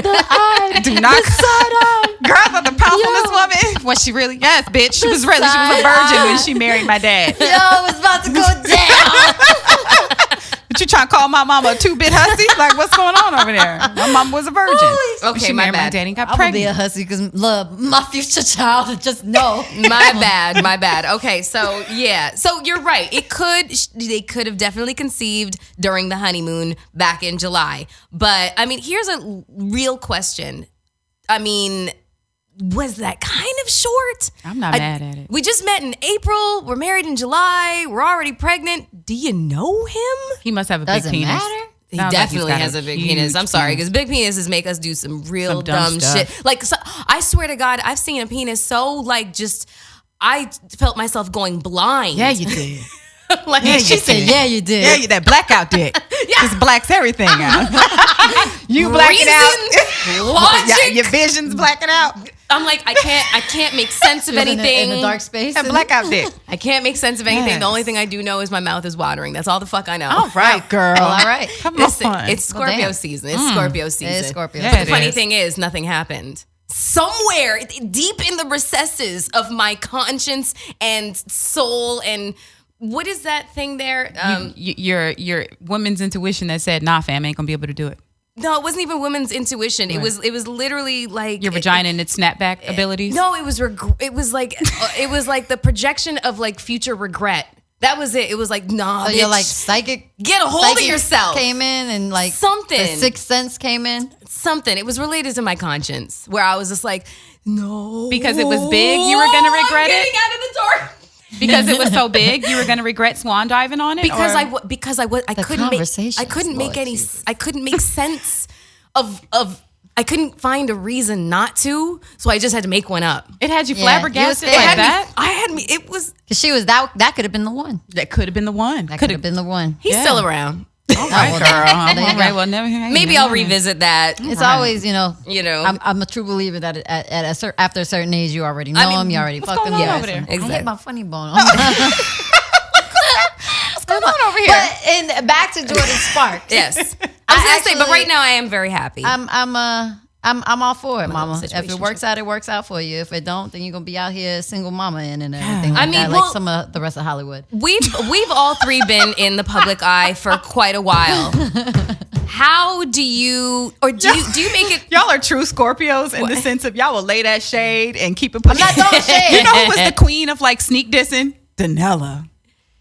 eye, Do not. the side eye. Girl, I thought the powerfulness woman. Was she really? Yes, bitch. She was really. She was a virgin when she married my dad. Yo, it's about to go down. But you trying to call my mama a 2-bit hussy? Like, what's going on over there? My mom was a virgin. Okay, she my married bad. my daddy and got I'm gonna be a pregnant. hussy because love my future child. Just know. My bad. Okay, so yeah. So you're right. They could have definitely conceived during the honeymoon back in July. But I mean, here's a real question. I mean, was that kind of short? I'm not mad at it. We just met in April. We're married in July. We're already pregnant. Do you know him? He must have a Doesn't big penis. matter. He Sounds like he's definitely got has a big penis. huge I'm sorry, penis. because big penises make us do some real Some dumb dumb stuff. shit. Like, so, I swear to God, I've seen a penis so like just. I felt myself going blind. Yeah, you did. Like, Yeah, She you said, did. "Yeah, you did." Yeah, you that blackout dick. Just blacks everything out. You blacking Reason, out. logic. Yeah, your vision's blacking out. I'm like, I can't make sense of She was anything. in a dark space. That blackout dick. I can't make sense of anything. Yes. The only thing I do know is my mouth is watering. That's all the fuck I know. All right, girl. All right. Come Listen, on. it's Well, Scorpio damn. season. It's Scorpio season. It is Scorpio. Yeah, But it the funny is. thing is, nothing happened. Somewhere deep in the recesses of my conscience and soul and what is that thing there? Your woman's intuition that said, "Nah, fam, ain't gonna be able to do it." No, it wasn't even women's intuition. It was literally like Your vagina and its snapback abilities. No, it was it was like the projection of like future regret. That was it. It was like, nah, So bitch, you're like psychic. get a hold of psychic yourself. Came in and like Something. The sixth sense came in. Something. It was related to my conscience, where I was just like, no, Because it was big, you were gonna regret I'm it? getting out of the door. Because it was so big, you were gonna regret swan diving on it. Because or? I couldn't make any. Jesus. I couldn't make sense of. I couldn't find a reason not to, so I just had to make one up. It had you Yeah, flabbergasted you was like scared. that. It was. Because she was that could have been the one. That could have been the one. That could have been the one. He's Yeah. still around. All right, well, girl. there you All right, go. well, never. Maybe I'll revisit that. It's Right. always, You know. I'm a true believer that after a certain age, you already know I mean, him. You already what's fucked going him. on over there? I Exactly. hit my funny bone. What's going on over here? But in back to Jordan Sparks. Yes. I was gonna say, but actually- right now I am very happy. I'm all for it, mama. If situationship. it works out, it works out for you. If it don't, then you're gonna be out here single mama and everything like I mean, that, well- like some of the rest of Hollywood. We've all three been in the public eye for quite a while. How do you make it? Y'all are true Scorpios in the sense of y'all will lay that shade and keep it. I'm not throwing shade. You know who was the queen of like sneak dissing? Danella.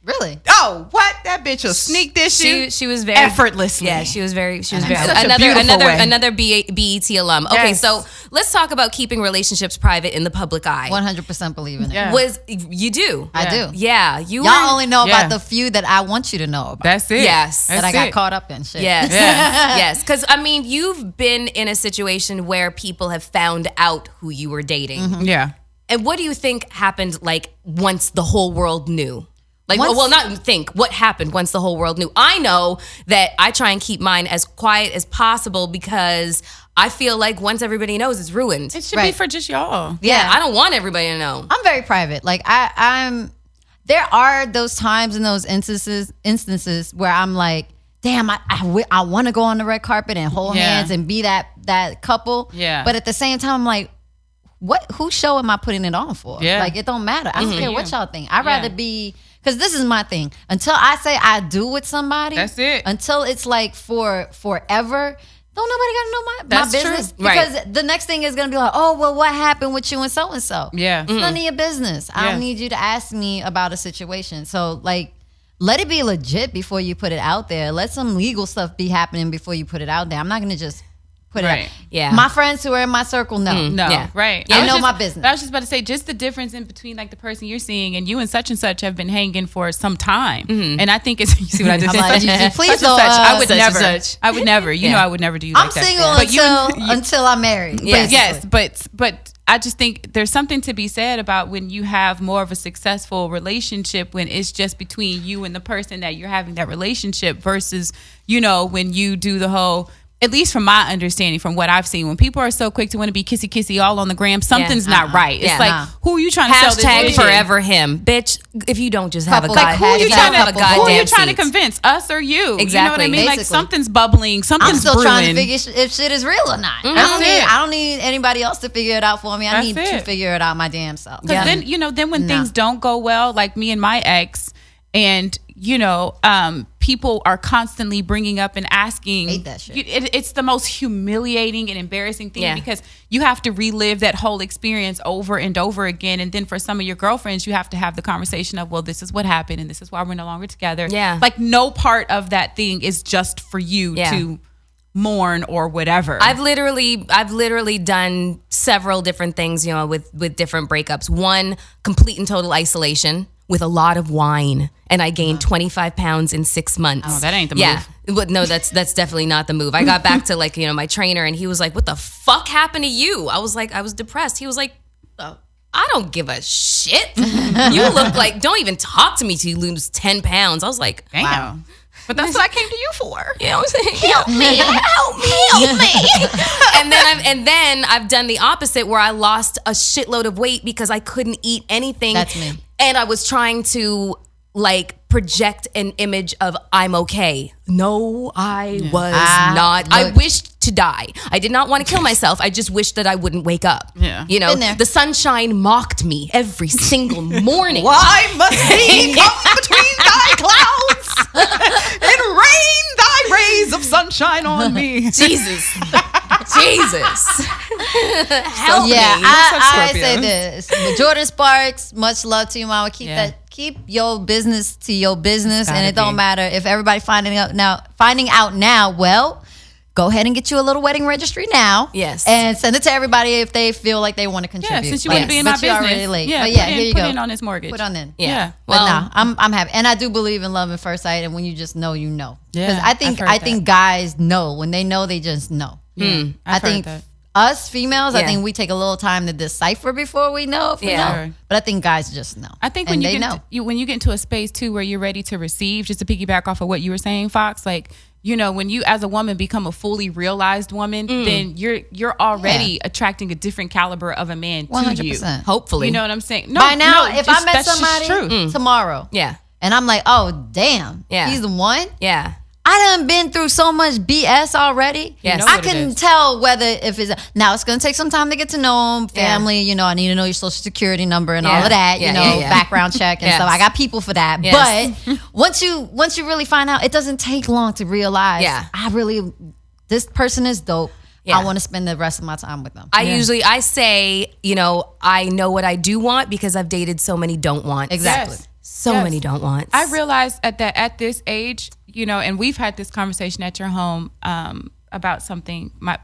Really? Oh, what? That bitch will sneak diss you. She was very effortlessly. Yeah, she was very such a another beautiful way. another BET alum. Okay, Yes. so let's talk about keeping relationships private in the public eye. 100% believe in it. Yeah. Was you do? I do. Yeah, you Y'all were- only know Yeah. about the few that I want you to know about. That's it. Yes. That's that I got it. caught up in. Shit. Yes. Yeah. Yes. Because, I mean, you've been in a situation where people have found out who you were dating. Yeah. And what do you think happened, like, once the whole world knew? Like, Once- well, not think. What happened once the whole world knew? I know that I try and keep mine as quiet as possible because I feel like once everybody knows, it's ruined. It should be Right. for just y'all. Yeah, I don't want everybody to know. I'm very private. Like I'm. There are those times and those instances where I'm like, damn, I want to go on the red carpet and hold Yeah. hands and be that couple. Yeah. But at the same time, I'm like, whose show am I putting it on for? Yeah. Like it don't matter. I don't care what y'all think. I'd Yeah. rather be. Because this is my thing. Until I say I do with somebody, That's it. Until it's like for forever, don't nobody gotta know my That's business. true. Right. Because the next thing is gonna be like, oh well, what happened with you and so and so? Yeah. It's none of your business. I Yeah. don't need you to ask me about a situation. So like, let it be legit before you put it out there. Let some legal stuff be happening before you put it out there. I'm not gonna just put it Right. out. Yeah. My friends who are in my circle, no. No, Yeah. right. They I was know just- my business. I was just about to say, just the difference in between like the person you're seeing and you and such have been hanging for some time. And I think it's, you see what I just I'm like, said? please Such and don't, such. I would such and never. such. I would never. You know, I would never do you I'm like that. single But you- until I'm married. Yes. Yes, but I just think there's something to be said about when you have more of a successful relationship when it's just between you and the person that you're having that relationship versus, you know, when you do the whole, at least from my understanding, from what I've seen, when people are so quick to want to be kissy all on the gram, something's not right. It's Yeah. like, who are you trying to sell this Hashtag vision? forever him. Bitch, if you don't just have a Couple. god, Like, who are you if trying to- have a who are Who are goddamn you trying to seat. convince, us or you? You know what I Exactly. mean? Like Basically. something's bubbling, something's I'm still brewing. trying to figure if shit is real or not. I don't need anybody else to figure it out for me. I That's need it. to figure it out my damn self. Because then, you know, then when things don't go well, like me and my ex, and, you know, people are constantly bringing up and asking. Hate that shit. It's the most humiliating and embarrassing thing Yeah. because you have to relive that whole experience over and over again. And then for some of your girlfriends, you have to have the conversation of, well, this is what happened and this is why we're no longer together. Yeah. Like no part of that thing is just for you Yeah. to mourn or whatever. I've literally done several different things, you know, with different breakups. One, complete and total isolation with a lot of wine, and I gained 25 pounds in 6 months. Oh, that ain't the move. Yeah, but no, that's definitely not the move. I got back to like, you know, my trainer, and he was like, "What the fuck happened to you?" I was like, I was depressed. He was like, "Oh, I don't give a shit. You look like, don't even talk to me till you lose 10 pounds." I was like, Damn. Wow. But that's what I came to you for. you know what I'm saying? Help me. And then I've done the opposite where I lost a shitload of weight because I couldn't eat anything. That's me. And I was trying to like project an image of I'm okay. No, I was not. I wished to die. I did not want to kill myself. I just wished that I wouldn't wake up. Yeah. You know, Been there. the sunshine mocked me every single morning. Why must he come between thy clouds and rain thy rays of sunshine on me? Jesus. Jesus. Help me. I Scorpios. say this. With Jordan Sparks, much love to you, mama. Keep your business to your business, and it don't be. matter if everybody finding out now. Well, go ahead and get you a little wedding registry now. Yes. And send it to everybody if they feel like they want to Yeah, contribute. since you want to be in my But you're business. already late. Yeah, But yeah, put here you put go. in on this mortgage. Put on in. Yeah. But Well, no, I'm happy, and I do believe in love at first sight. And when you just know, you know. Because Yeah, I I've heard think guys know when they know, they just know. I I've heard think that. us females, I Yeah. think we take a little time to decipher before we know if we Yeah. know. Sure. But I think guys just know. I think And when you they get know. when you get into a space too where you're ready to receive, just to piggyback off of what you were saying, Fox, like, you know, when you as a woman become a fully realized woman, then you're already attracting a different caliber of a man to you. 100%. hopefully. You know what I'm saying? No, By now, no, if just- I met that's just somebody true. tomorrow, Yeah. and I'm like, oh damn, Yeah. he's the one. Yeah. I done been through so much BS already. Yes. You know I what it can is. tell whether if it's now it's gonna take some time to get to know him, family. You know, I need to know your social security number and all of that. Yeah, you know, yeah. background check and Yes. stuff. I got people for that. Yes. But once you really find out, it doesn't take long to realize. Yeah. This person is dope. Yeah. I want to spend the rest of my time with them. I say, you know, I know what I do want because I've dated so many don't wants. Exactly. Yes. So Yes. many don't wants. I realized at this age, you know, and we've had this conversation at your home about something my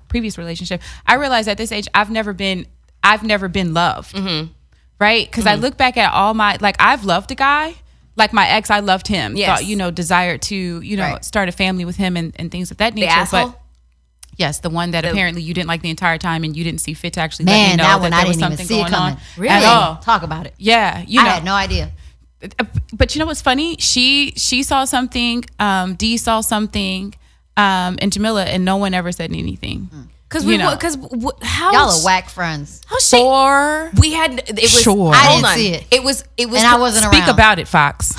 previous relationship. I realized at this age I've never been loved, right? Because I look back at all my I've loved a guy. Like my ex, I loved him. Yes. Thought, you know, desired to, you know, Right. start a family with him and things of that nature. asshole? But yes, the one that apparently you didn't like the entire time and you didn't see fit to actually let me Man, know that that one there I was didn't even something see it going coming. on. Really? At all. Talk about it. Yeah, you I know. had no idea. But you know what's funny? She saw something, Dee saw something, and Jamila, and no one ever said anything. Because you know. how Y'all are whack friends. How shit. For We had it was. Sure. I Hold didn't on. see it. It was. And I wasn't speak around. about it, Fox.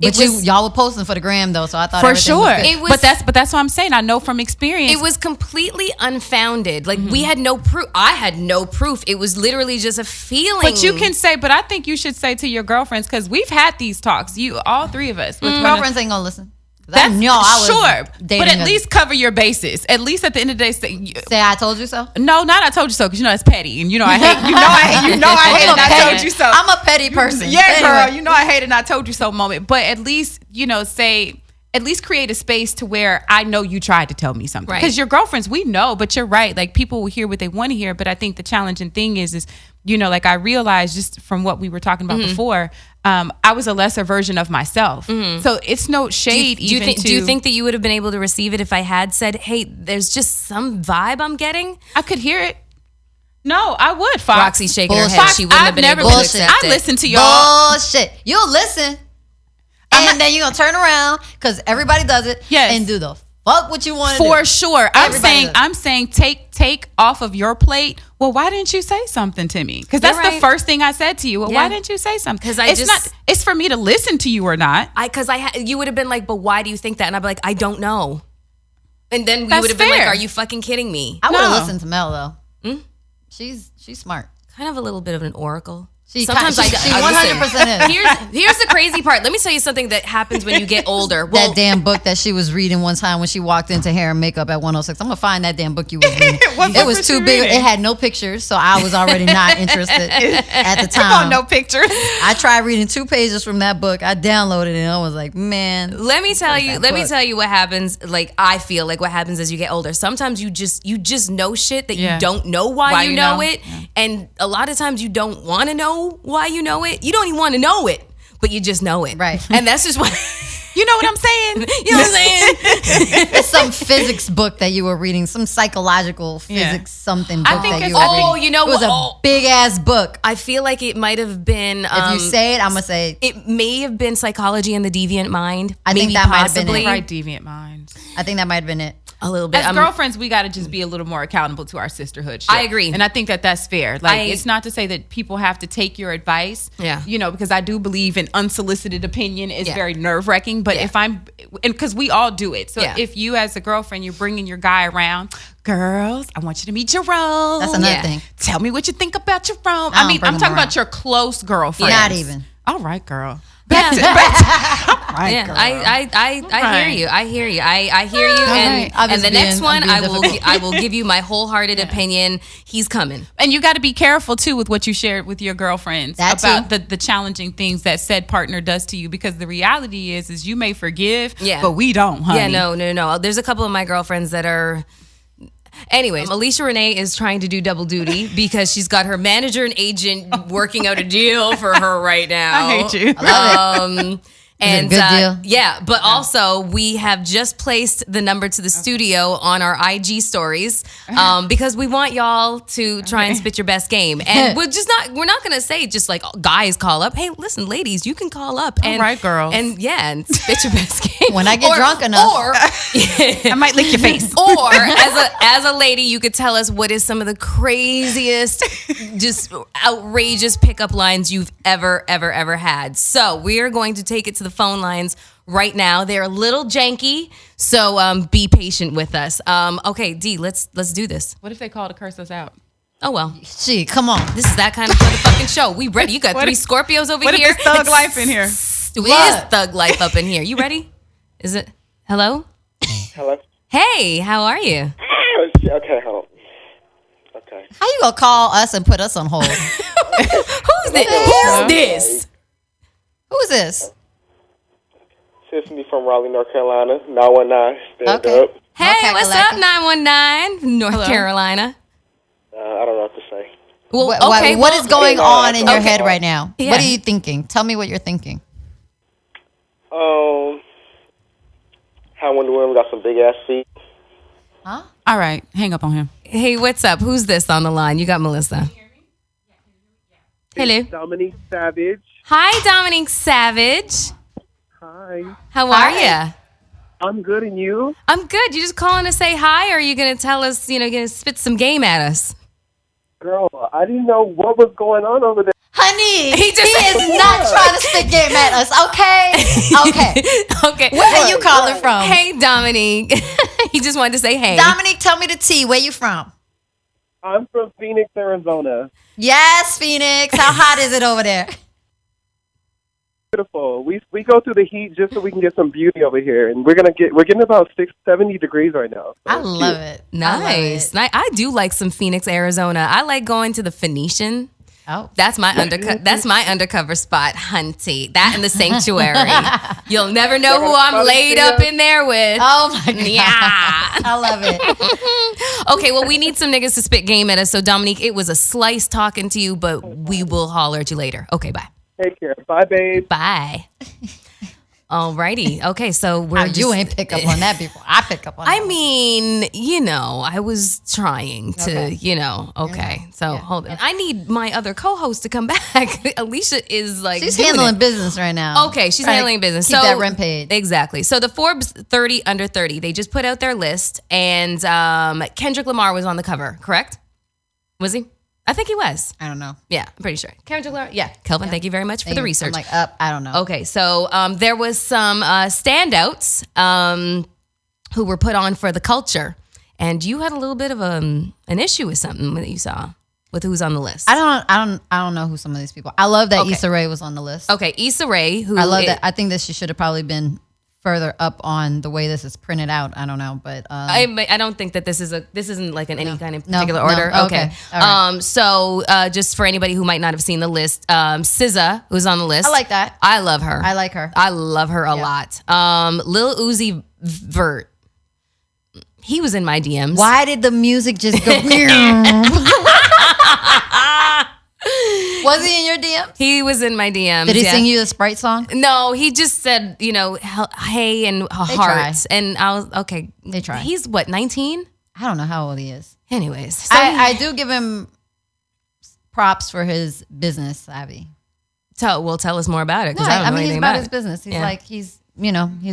But It was- y'all were posting for the gram though, so I thought For everything sure. was good. It was- but that's what I'm saying. I know from experience. It was completely unfounded. Like we had no proof. I had no proof. It was literally just a feeling. But you can say. But I think you should say to your girlfriends, because we've had these talks. You, all three of us. With one of- Girlfriends ain't gonna listen. 'Cause That's I know I was sure. dating But at a- least cover your bases. At least at the end of the day, say I told you so. no, not I told you so, because you know that's petty, and you know I hate. You know I hate it. And I told you so. I'm a petty person. Yeah, Anyway. girl, you know I hate it and I told you so moment. But at least, you know, say, at least create a space to where I know you tried to tell me something. Right. Because your girlfriends, we know, but you're right. Like, people will hear what they want to hear. But I think the challenging thing is, you know, like, I realized just from what we were talking about before, I was a lesser version of myself. So it's no shade. Do you think that you would have been able to receive it if I had said, hey, there's just some vibe I'm getting? I could hear it. No, I would, Fox. Roxy shaking her Bullshit. head. Fox, She wouldn't have been I've able never to accept I it. listen to y'all. Bullshit. You'll listen. And then you're going to turn around because everybody does it. Yes. And do the fuck what you want to do. For sure. Everybody I'm saying take off of your plate. Well, why didn't you say something to me? Because that's You're the right. first thing I said to you. Well, Yeah. why didn't you say something? 'Cause I it's just- not. It's for me to listen to you or not. You would have been like, but why do you think that? And I'd be like, I don't know. And then we That's would have been like, fair. are you fucking kidding me? I would have No. listened to Mel, though. She's smart. Kind of a little bit of an oracle. She Sometimes kind- she 100% is. Here's the crazy part. Let me tell you something that happens when you get older. Well, That damn book that she was reading one time when she walked into hair and makeup at 106. I'm gonna find that damn book you was reading. What book It was was too she big. reading? It had no pictures, so I was already not interested at the Come time. on, no pictures. I tried reading 2 pages from that book. I downloaded it and I was like, man. let me tell that book? you what happens. Like, I feel like what happens as you get older. Sometimes you just know shit that Yeah. you don't know why you know it. Yeah. And a lot of times you don't want to know why you know it. You don't even want to know it, but you just know it. Right. And that's just what You know what I'm saying? you know what I'm saying? It's some physics book that you were reading, some psychological Yeah. physics something book I think that it's- you were reading. Oh, you know it was what? a Oh. big ass book. I feel like it might have been If you say it, I'm gonna say it may have been Psychology and the Deviant Mind. I think Maybe that might have been it. possibly Right, deviant minds. I think that might have been it. a little bit. As girlfriends, we got to just be a little more accountable to our sisterhood. Shit. I agree. And I think that that's fair. Like, it's not to say that people have to take your advice. Yeah. You know, because I do believe an unsolicited opinion is Yeah. very nerve wracking. But Yeah. if and because we all do it. So Yeah. if you, as a girlfriend, you're bringing your guy around, girls, I want you to meet Jerome. That's another Yeah. thing. Tell me what you think about Jerome. I don't I mean, bring I'm him talking around. about your close girlfriends. Not even. All right, girl. Yeah. Right, Yeah, girl. I Right. hear you. I hear you. I hear you. right. I'm And just the next being- one, I'm I being will difficult. I will give you my wholehearted opinion. He's coming. And you got to be careful too with what you shared with your girlfriends That about too. the challenging things that said partner does to you, because the reality is you may forgive, Yeah. but we don't, honey. Yeah, no. There's a couple of my girlfriends that are. Anyways, Alesha Renee is trying to do double duty because she's got her manager and agent working out a deal for her right now. I hate you. I love it. And a good deal? yeah, but also we have just placed the number to the studio on our IG stories because we want y'all to try and spit your best game. And we're not gonna say just like guys call up. Hey, listen, ladies, you can call up. And, All right, girls. and yeah, and spit your best game. When I get drunk enough. or I might lick your face. or as a lady, you could tell us what is some of the craziest, just outrageous pickup lines you've ever had. So we are going to take it to the phone lines right now. They're a little janky, so be patient with us. Okay, D, let's do this. What if they call to curse us out? Oh well, Gee, come on. this is that kind of motherfucking show. We ready? You got What 3 if- Scorpios over What if here. it's thug life in here? It is What? thug life up in here. You ready? Is it? Hello? Hello? Hey, how are you? Okay, hold on. Okay. How you gonna call us and put us on hold? Who's this? Who's this? Who is this? Tiffany from Raleigh, North Carolina. 919. Stand Okay. up. Hey, Okay, what's Galactic. up, 919, North Hello. Carolina? I don't know what to say. Well, What is going on in your okay. head right now? Yeah. What are you thinking? Tell me what you're thinking. How Wonder Woman got some big ass feet. Huh? All right, hang up on him. Hey, what's up? Who's this on the line? You got Melyssa. Hello. Dominique Savage. Hi, Dominique Savage. Hi. How are you? I'm good, and you? I'm good. You just calling to say hi, or are you going to tell us, going to spit some game at us? Girl, I didn't know what was going on over there. Honey, He just- is not trying to spit game at us, okay? Okay. Okay. Where are you calling from? Hey, Dominique. He just wanted to say hey. Dominique, tell me the T. Where you from? I'm from Phoenix, Arizona. Yes, Phoenix. How hot is it over there? Beautiful. We go through the heat just so we can get some beauty over here, and we're getting about 70 degrees right now. So I it's love cute. it. Nice. I do like some Phoenix, Arizona. I like going to the Phoenician. Oh. That's my undercover spot, hunty. That and the sanctuary. You'll never know who I'm laid up in there with. Oh my God. Yeah. I love it. Okay, well, we need some niggas to spit game at us. So, Dominique, it was a slice talking to you, but we will holler at you later. Okay, bye. Take care. Bye, babe. Bye. Alrighty. Okay, so we're You ain't pick up on that before. I pick up on that. I mean, I was trying to, Okay. okay. So hold on. I need my other co-host to come back. Alesha is like She's doing handling it. business right now. Okay, she's Trying to handling business. Keep that rent paid. Exactly. So the Forbes 30 under 30, they just put out their list, and Kendrick Lamar was on the cover, correct? Was he? I think he was. I don't know. Yeah, I'm pretty sure. Kendrick Lamar. Yeah. Kelvin, thank you very much for the research. I'm like, I don't know. Okay, so there was some standouts who were put on for the culture, and you had a little bit of an issue with something that you saw with who's on the list. I don't know who some of these people. I love that Okay. Issa Rae was on the list. Okay, Issa Rae, who I love that. I think that she should have probably been further up on the way this is printed out. I don't know, but I don't think that this isn't like in any kind of No, particular no. order. Okay. All right. So just for anybody who might not have seen the list, SZA who's on the list. I like that. I love her. I like her. I love her a lot. Lil Uzi Vert. He was in my DMs. Why did the music just go? Was he in your DM? He was in my DMs. Did he sing you the Sprite song? No, he just said, hey and hearts. And I was, okay. They try. He's what, 19? I don't know how old he is. Anyways. So I do give him props for his business savvy. tell us more about it. No, I don't know he's anything about about his it. business. He's Yeah. like, he's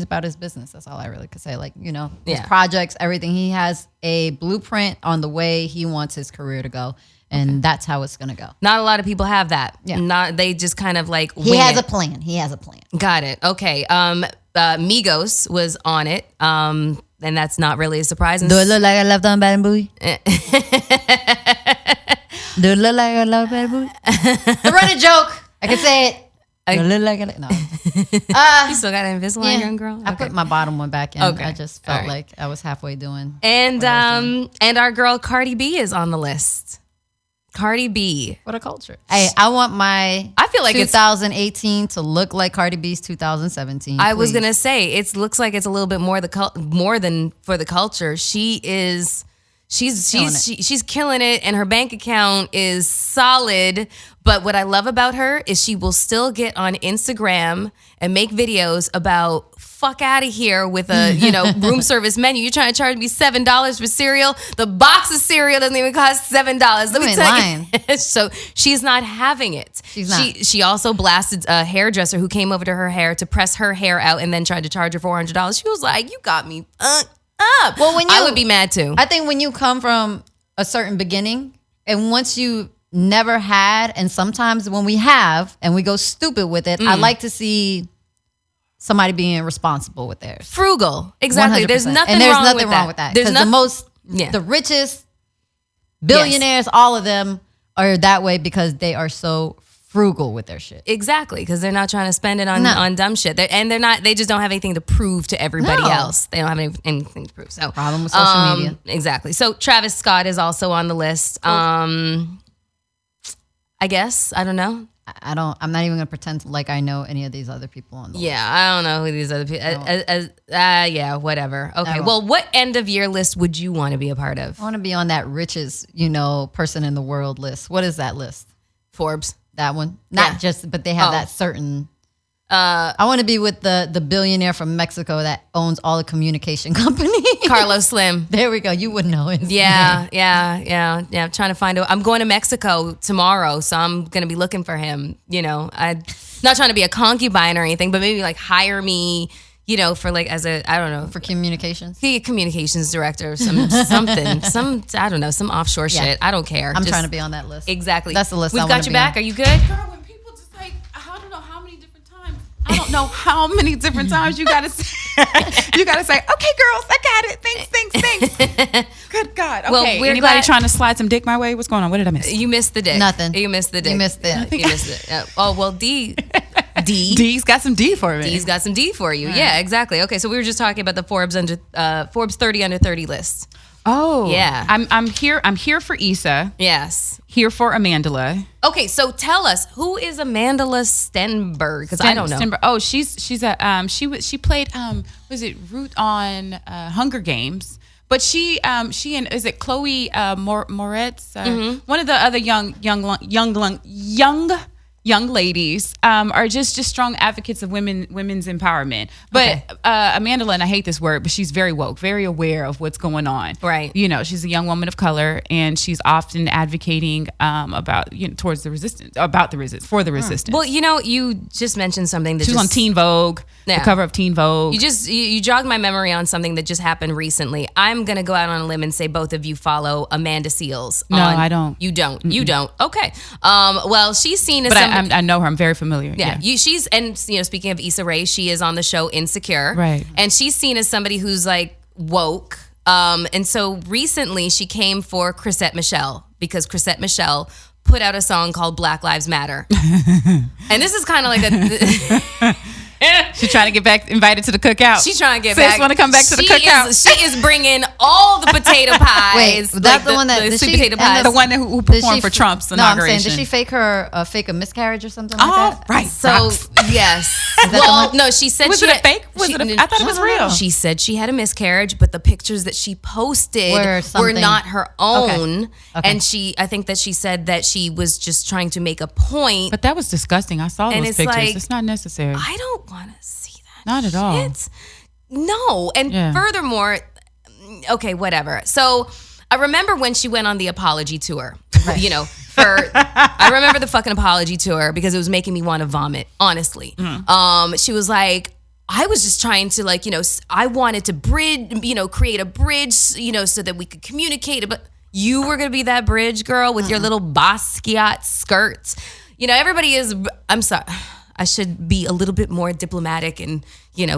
about his business. That's all I really could say. Like, his Yeah. projects, everything. He has a blueprint on the way he wants his career to go. And that's how it's going to go. Not a lot of people have that. Yeah. They just kind of like He wing has it. a plan. He has a plan. Got it. Okay. Migos was on it. And that's not really a surprise. Do it look like I left on Bad and Booty? Do it look like I left Bad and Booty? The running joke. I can say it. Do it look like no. You still got an Invisalign, young girl? I put my bottom one back in. Okay. I just felt All right. like I was halfway doing. And our girl Cardi B is on the list. Cardi B. What a culture. Hey, I want my I feel like it's 2018 to look like Cardi B's 2017. I was please. gonna say it looks like it's a little bit more than for the culture. She's killing it, and her bank account is solid. But what I love about her is she will still get on Instagram and make videos about fuck out of here with a room service menu. You're trying to charge me $7 for cereal. The box of cereal doesn't even cost $7. Let me ain't tell lying. you. So she's not having it. She's not. She also blasted a hairdresser who came over to her hair to press her hair out and then tried to charge her $400. She was like, "You got me up." Well, when I would be mad too. I think when you come from a certain beginning, and once you never had, and sometimes when we have, and we go stupid with it, I like to see somebody being responsible with theirs. Frugal, exactly. 100%. There's nothing and there's wrong nothing with wrong with that. There's Because Yeah. the richest billionaires, all of them are that way because they are so frugal with their shit. Exactly, because they're not trying to spend it on dumb shit. They're not. They just don't have anything to prove to everybody No. else. They don't have anything to prove. So Problem with social media. Exactly. So Travis Scott is also on the list. I guess I don't know. I'm not even gonna pretend like I know any of these other people on the list. Yeah, I don't know who these other people. Yeah, whatever. Okay. No. Well, what end of year list would you want to be a part of? I want to be on that richest, person in the world list. What is that list? Forbes. That one? Not Yeah. just, but they have Oh. that certain. I want to be with the billionaire from Mexico that owns all the communication company. Carlos Slim. There we go. You would know it. Yeah. I'm trying to find I'm going to Mexico tomorrow, so I'm gonna be looking for him. I'm not trying to be a concubine or anything, but maybe like hire me, for like as a I don't know For communications. be a communications director or something, I don't know, some offshore Yeah. shit. I don't care. I'm Just- trying to be on that list. exactly. That's the list We've I got wanna you be back. on. Are you good? Girl, when people just like, I don't know how many different times. I don't know how many different times you gotta say, okay, girls, I got it. Thanks. Good God. Okay. Well, we're Anybody glad- trying to slide some dick my way? What's going on? What did I miss? You missed the dick. Nothing. You missed the dick. You missed it. You missed it. Oh well, D. D's got some D for me. D's got some D for you. Yeah, exactly. Okay, so we were just talking about the Forbes 30 under 30 list. Oh, Yeah. I'm here. I'm here for Issa. Yes. Here for Amandla. Okay, so tell us, who is Amandla Stenberg? Because I don't know. Stenberg. Oh, she's a she played was it Ruth on Hunger Games? But she and is it Chloe Moretz? One of the other young ladies are just strong advocates of women's empowerment. But Amandla, and I hate this word, but she's very woke, very aware of what's going on. Right. You know, she's a young woman of color, and she's often advocating about towards the resistance, for the resistance. Well, you just mentioned something that she was on Teen Vogue, the cover of Teen Vogue. You jogged my memory on something that just happened recently. I'm gonna go out on a limb and say both of you follow Amanda Seales. No, I don't. You don't. Mm-mm. You don't. Okay. Well, she's seen as but I know her. I'm very familiar. Yeah. She's speaking of Issa Rae, she is on the show Insecure. Right. And she's seen as somebody who's like woke. And so recently she came for Chrisette Michele because Chrisette Michele put out a song called Black Lives Matter. And this is kind of like she's trying to get back invited to the cookout. She's trying to get back. Sis want to come back to the cookout. She is bringing all the potato pies. Wait, that's the one that the sweet potato pies. The one who performed for Trump's inauguration. No, I'm saying, did she fake a miscarriage or something like that? Right. So yes. Well, no, she said was she it a had, fake? I thought it was real. She said she had a miscarriage, but the pictures that she posted were not her own. Okay. And I think that she said that she was just trying to make a point. But that was disgusting. I saw those pictures. Like, it's not necessary. I don't want to see that. Not at all. No. And furthermore, okay, whatever. So I remember when she went on the apology tour, I remember the fucking apology tour because it was making me want to vomit, honestly. Mm-hmm. She was like, I was just trying to I wanted to create a bridge, so that we could communicate. But you were going to be that bridge, girl, with your little Basquiat skirts. Everybody is, I'm sorry. I should be a little bit more diplomatic and,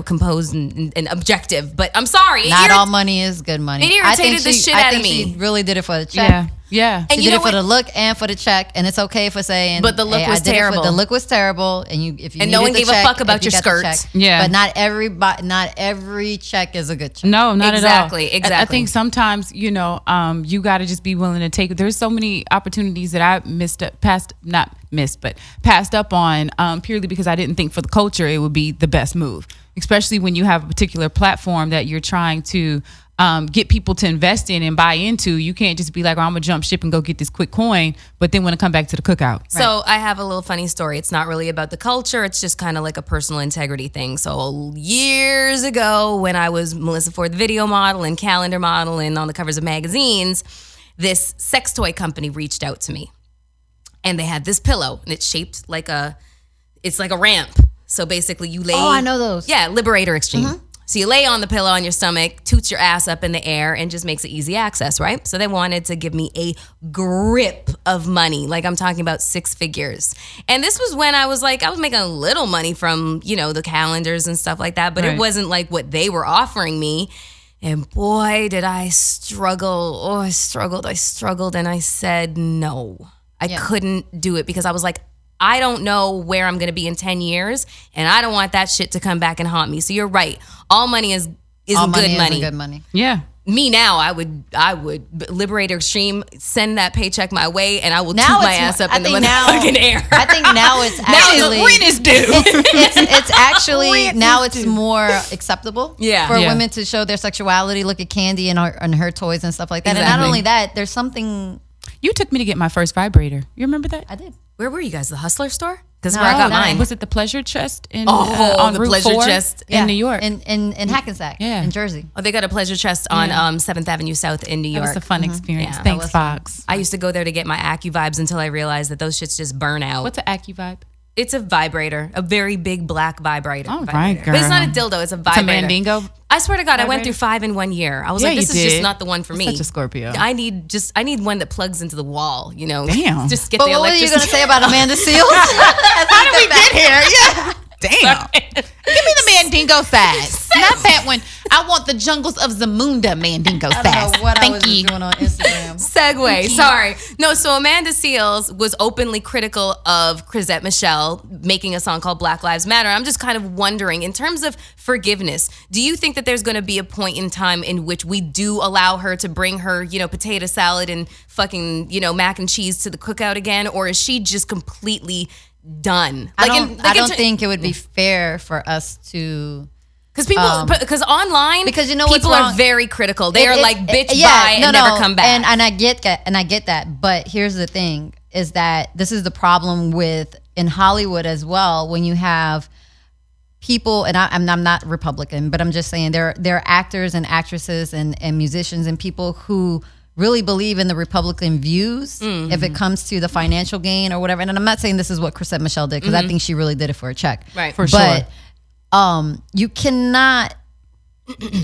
composed and objective. But I'm sorry. Not all money is good money. It irritated the shit out of me. She really did it for the check. Yeah. She did it for the look and for the check, and it's okay for saying. But the look was terrible. The look was terrible, and no one gave a fuck about your skirts. Yeah. But not every check is a good check. No, not at all. Exactly. I think sometimes you got to just be willing to take. There's so many opportunities that I passed up on purely because I didn't think for the culture it would be the best move, especially when you have a particular platform that you're trying to get people to invest in and buy into. You can't just be like, I'm gonna jump ship and go get this quick coin, but then want to come back to the cookout. So I have a little funny story. It's not really about the culture. It's just kind of like a personal integrity thing. So years ago, when I was Melyssa Ford, the video model and calendar model and on the covers of magazines, this sex toy company reached out to me. And they had this pillow, and it's shaped like it's like a ramp. So basically you lay. Oh, I know those. Yeah, Liberator Extreme. Mm-hmm. So you lay on the pillow on your stomach, toots your ass up in the air, and just makes it easy access, right? So they wanted to give me a grip of money. Like I'm talking about 6 figures. And this was when I was making a little money from, the calendars and stuff like that, but It wasn't like what they were offering me. And boy, did I struggle. Oh, I struggled. And I said no. I couldn't do it because I was like, I don't know where I'm going to be in 10 years, and I don't want that shit to come back and haunt me. So you're right. All money is good money. Good money. Yeah. Me now, I would Liberator Extreme, send that paycheck my way, and I will toot my ass up in the fucking air. I think now it's actually rent is due. It's actually now it's more acceptable for women to show their sexuality. Look at Candy and her toys and stuff like that. Exactly. And not only that, there's something. You took me to get my first vibrator. You remember that? I did. Where were you guys? The Hustler store? Because where I got mine. Was it the Pleasure Chest on the Route Pleasure 4? Chest in New York? In Hackensack, in Jersey. Oh, they got a Pleasure Chest on 7th Avenue South in New York. That was a fun experience. Yeah, Thanks, Fox. I used to go there to get my AccuVibes until I realized that those shits just burn out. What's an AccuVibe? It's a vibrator, a very big black vibrator. All right, girl. But it's not a dildo, it's a vibrator. It's a mandingo? I swear to God, I went through 5 in 1 year. I was like, this is just not the one for me. Such a Scorpio. I need one that plugs into the wall, Damn. Just get but the what were you going to say about Amanda Seales? How did we get here? Yeah. Damn. Give me the mandingo size. Not that one. I want the jungles of Zamunda, Mandingo Fest. I don't know what I was Thank you. doing on Instagram. Segue. Sorry. No, so Amanda Seales was openly critical of Chrisette Michele making a song called Black Lives Matter. I'm just kind of wondering, in terms of forgiveness, do you think that there's going to be a point in time in which we do allow her to bring her, you know, potato salad and fucking, you know, mac and cheese to the cookout again? Or is she just completely done? I don't think it would be fair for us to... Because people, because online, because you know people what's are wrong? very critical. They are like, bitch, bye, and never come back. And I get that. But here's the thing: is that this is the problem with in Hollywood as well. When you have people, and I'm not Republican, but I'm just saying there are actors and actresses and musicians and people who really believe in the Republican views if it comes to the financial gain or whatever. And I'm not saying this is what Chrisette Michele did, because I think she really did it for a check, right? For sure. You cannot,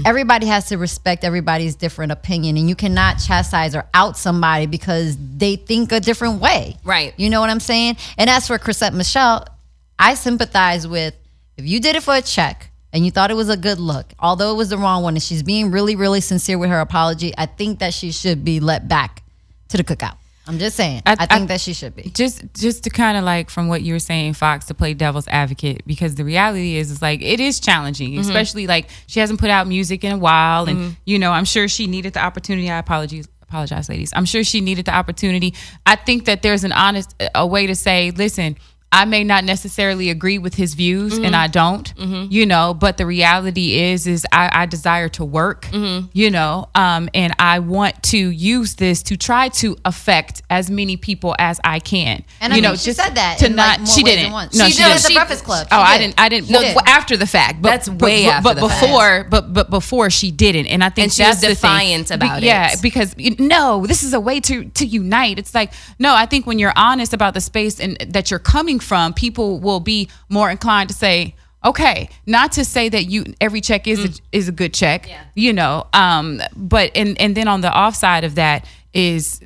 everybody has to respect everybody's different opinion, and you cannot chastise or out somebody because they think a different way. Right. You know what I'm saying? And as for Chrisette Michele, I sympathize with, if you did it for a check and you thought it was a good look, although it was the wrong one, and she's being really, really sincere with her apology, I think that she should be let back to the cookout. I'm just saying. I think that she should be. Just to kind of like from what you were saying, Fox, to play devil's advocate, because the reality is like it is challenging, especially like she hasn't put out music in a while, and you know, I'm sure she needed the opportunity. I apologize, ladies. I'm sure she needed the opportunity. I think that there's a way to say, listen, I may not necessarily agree with his views, and I don't, you know, but the reality is I desire to work, you know, and I want to use this to try to affect as many people as I can. And you I know, think she just said that. to in not, like more she ways didn't. than once. No, She she did didn't. at the Breakfast Club. Oh, She I did. didn't. She did. Well, after the fact. That's way after the fact. But before she didn't, and I think And she was that's the defiant thing. about it. Yeah, because no, this is a way to unite. It's like, no, I think when you're honest about the space and that you're coming from, people will be more inclined to say, okay, not to say that every check is a good check, you know, but and then on the offside of that is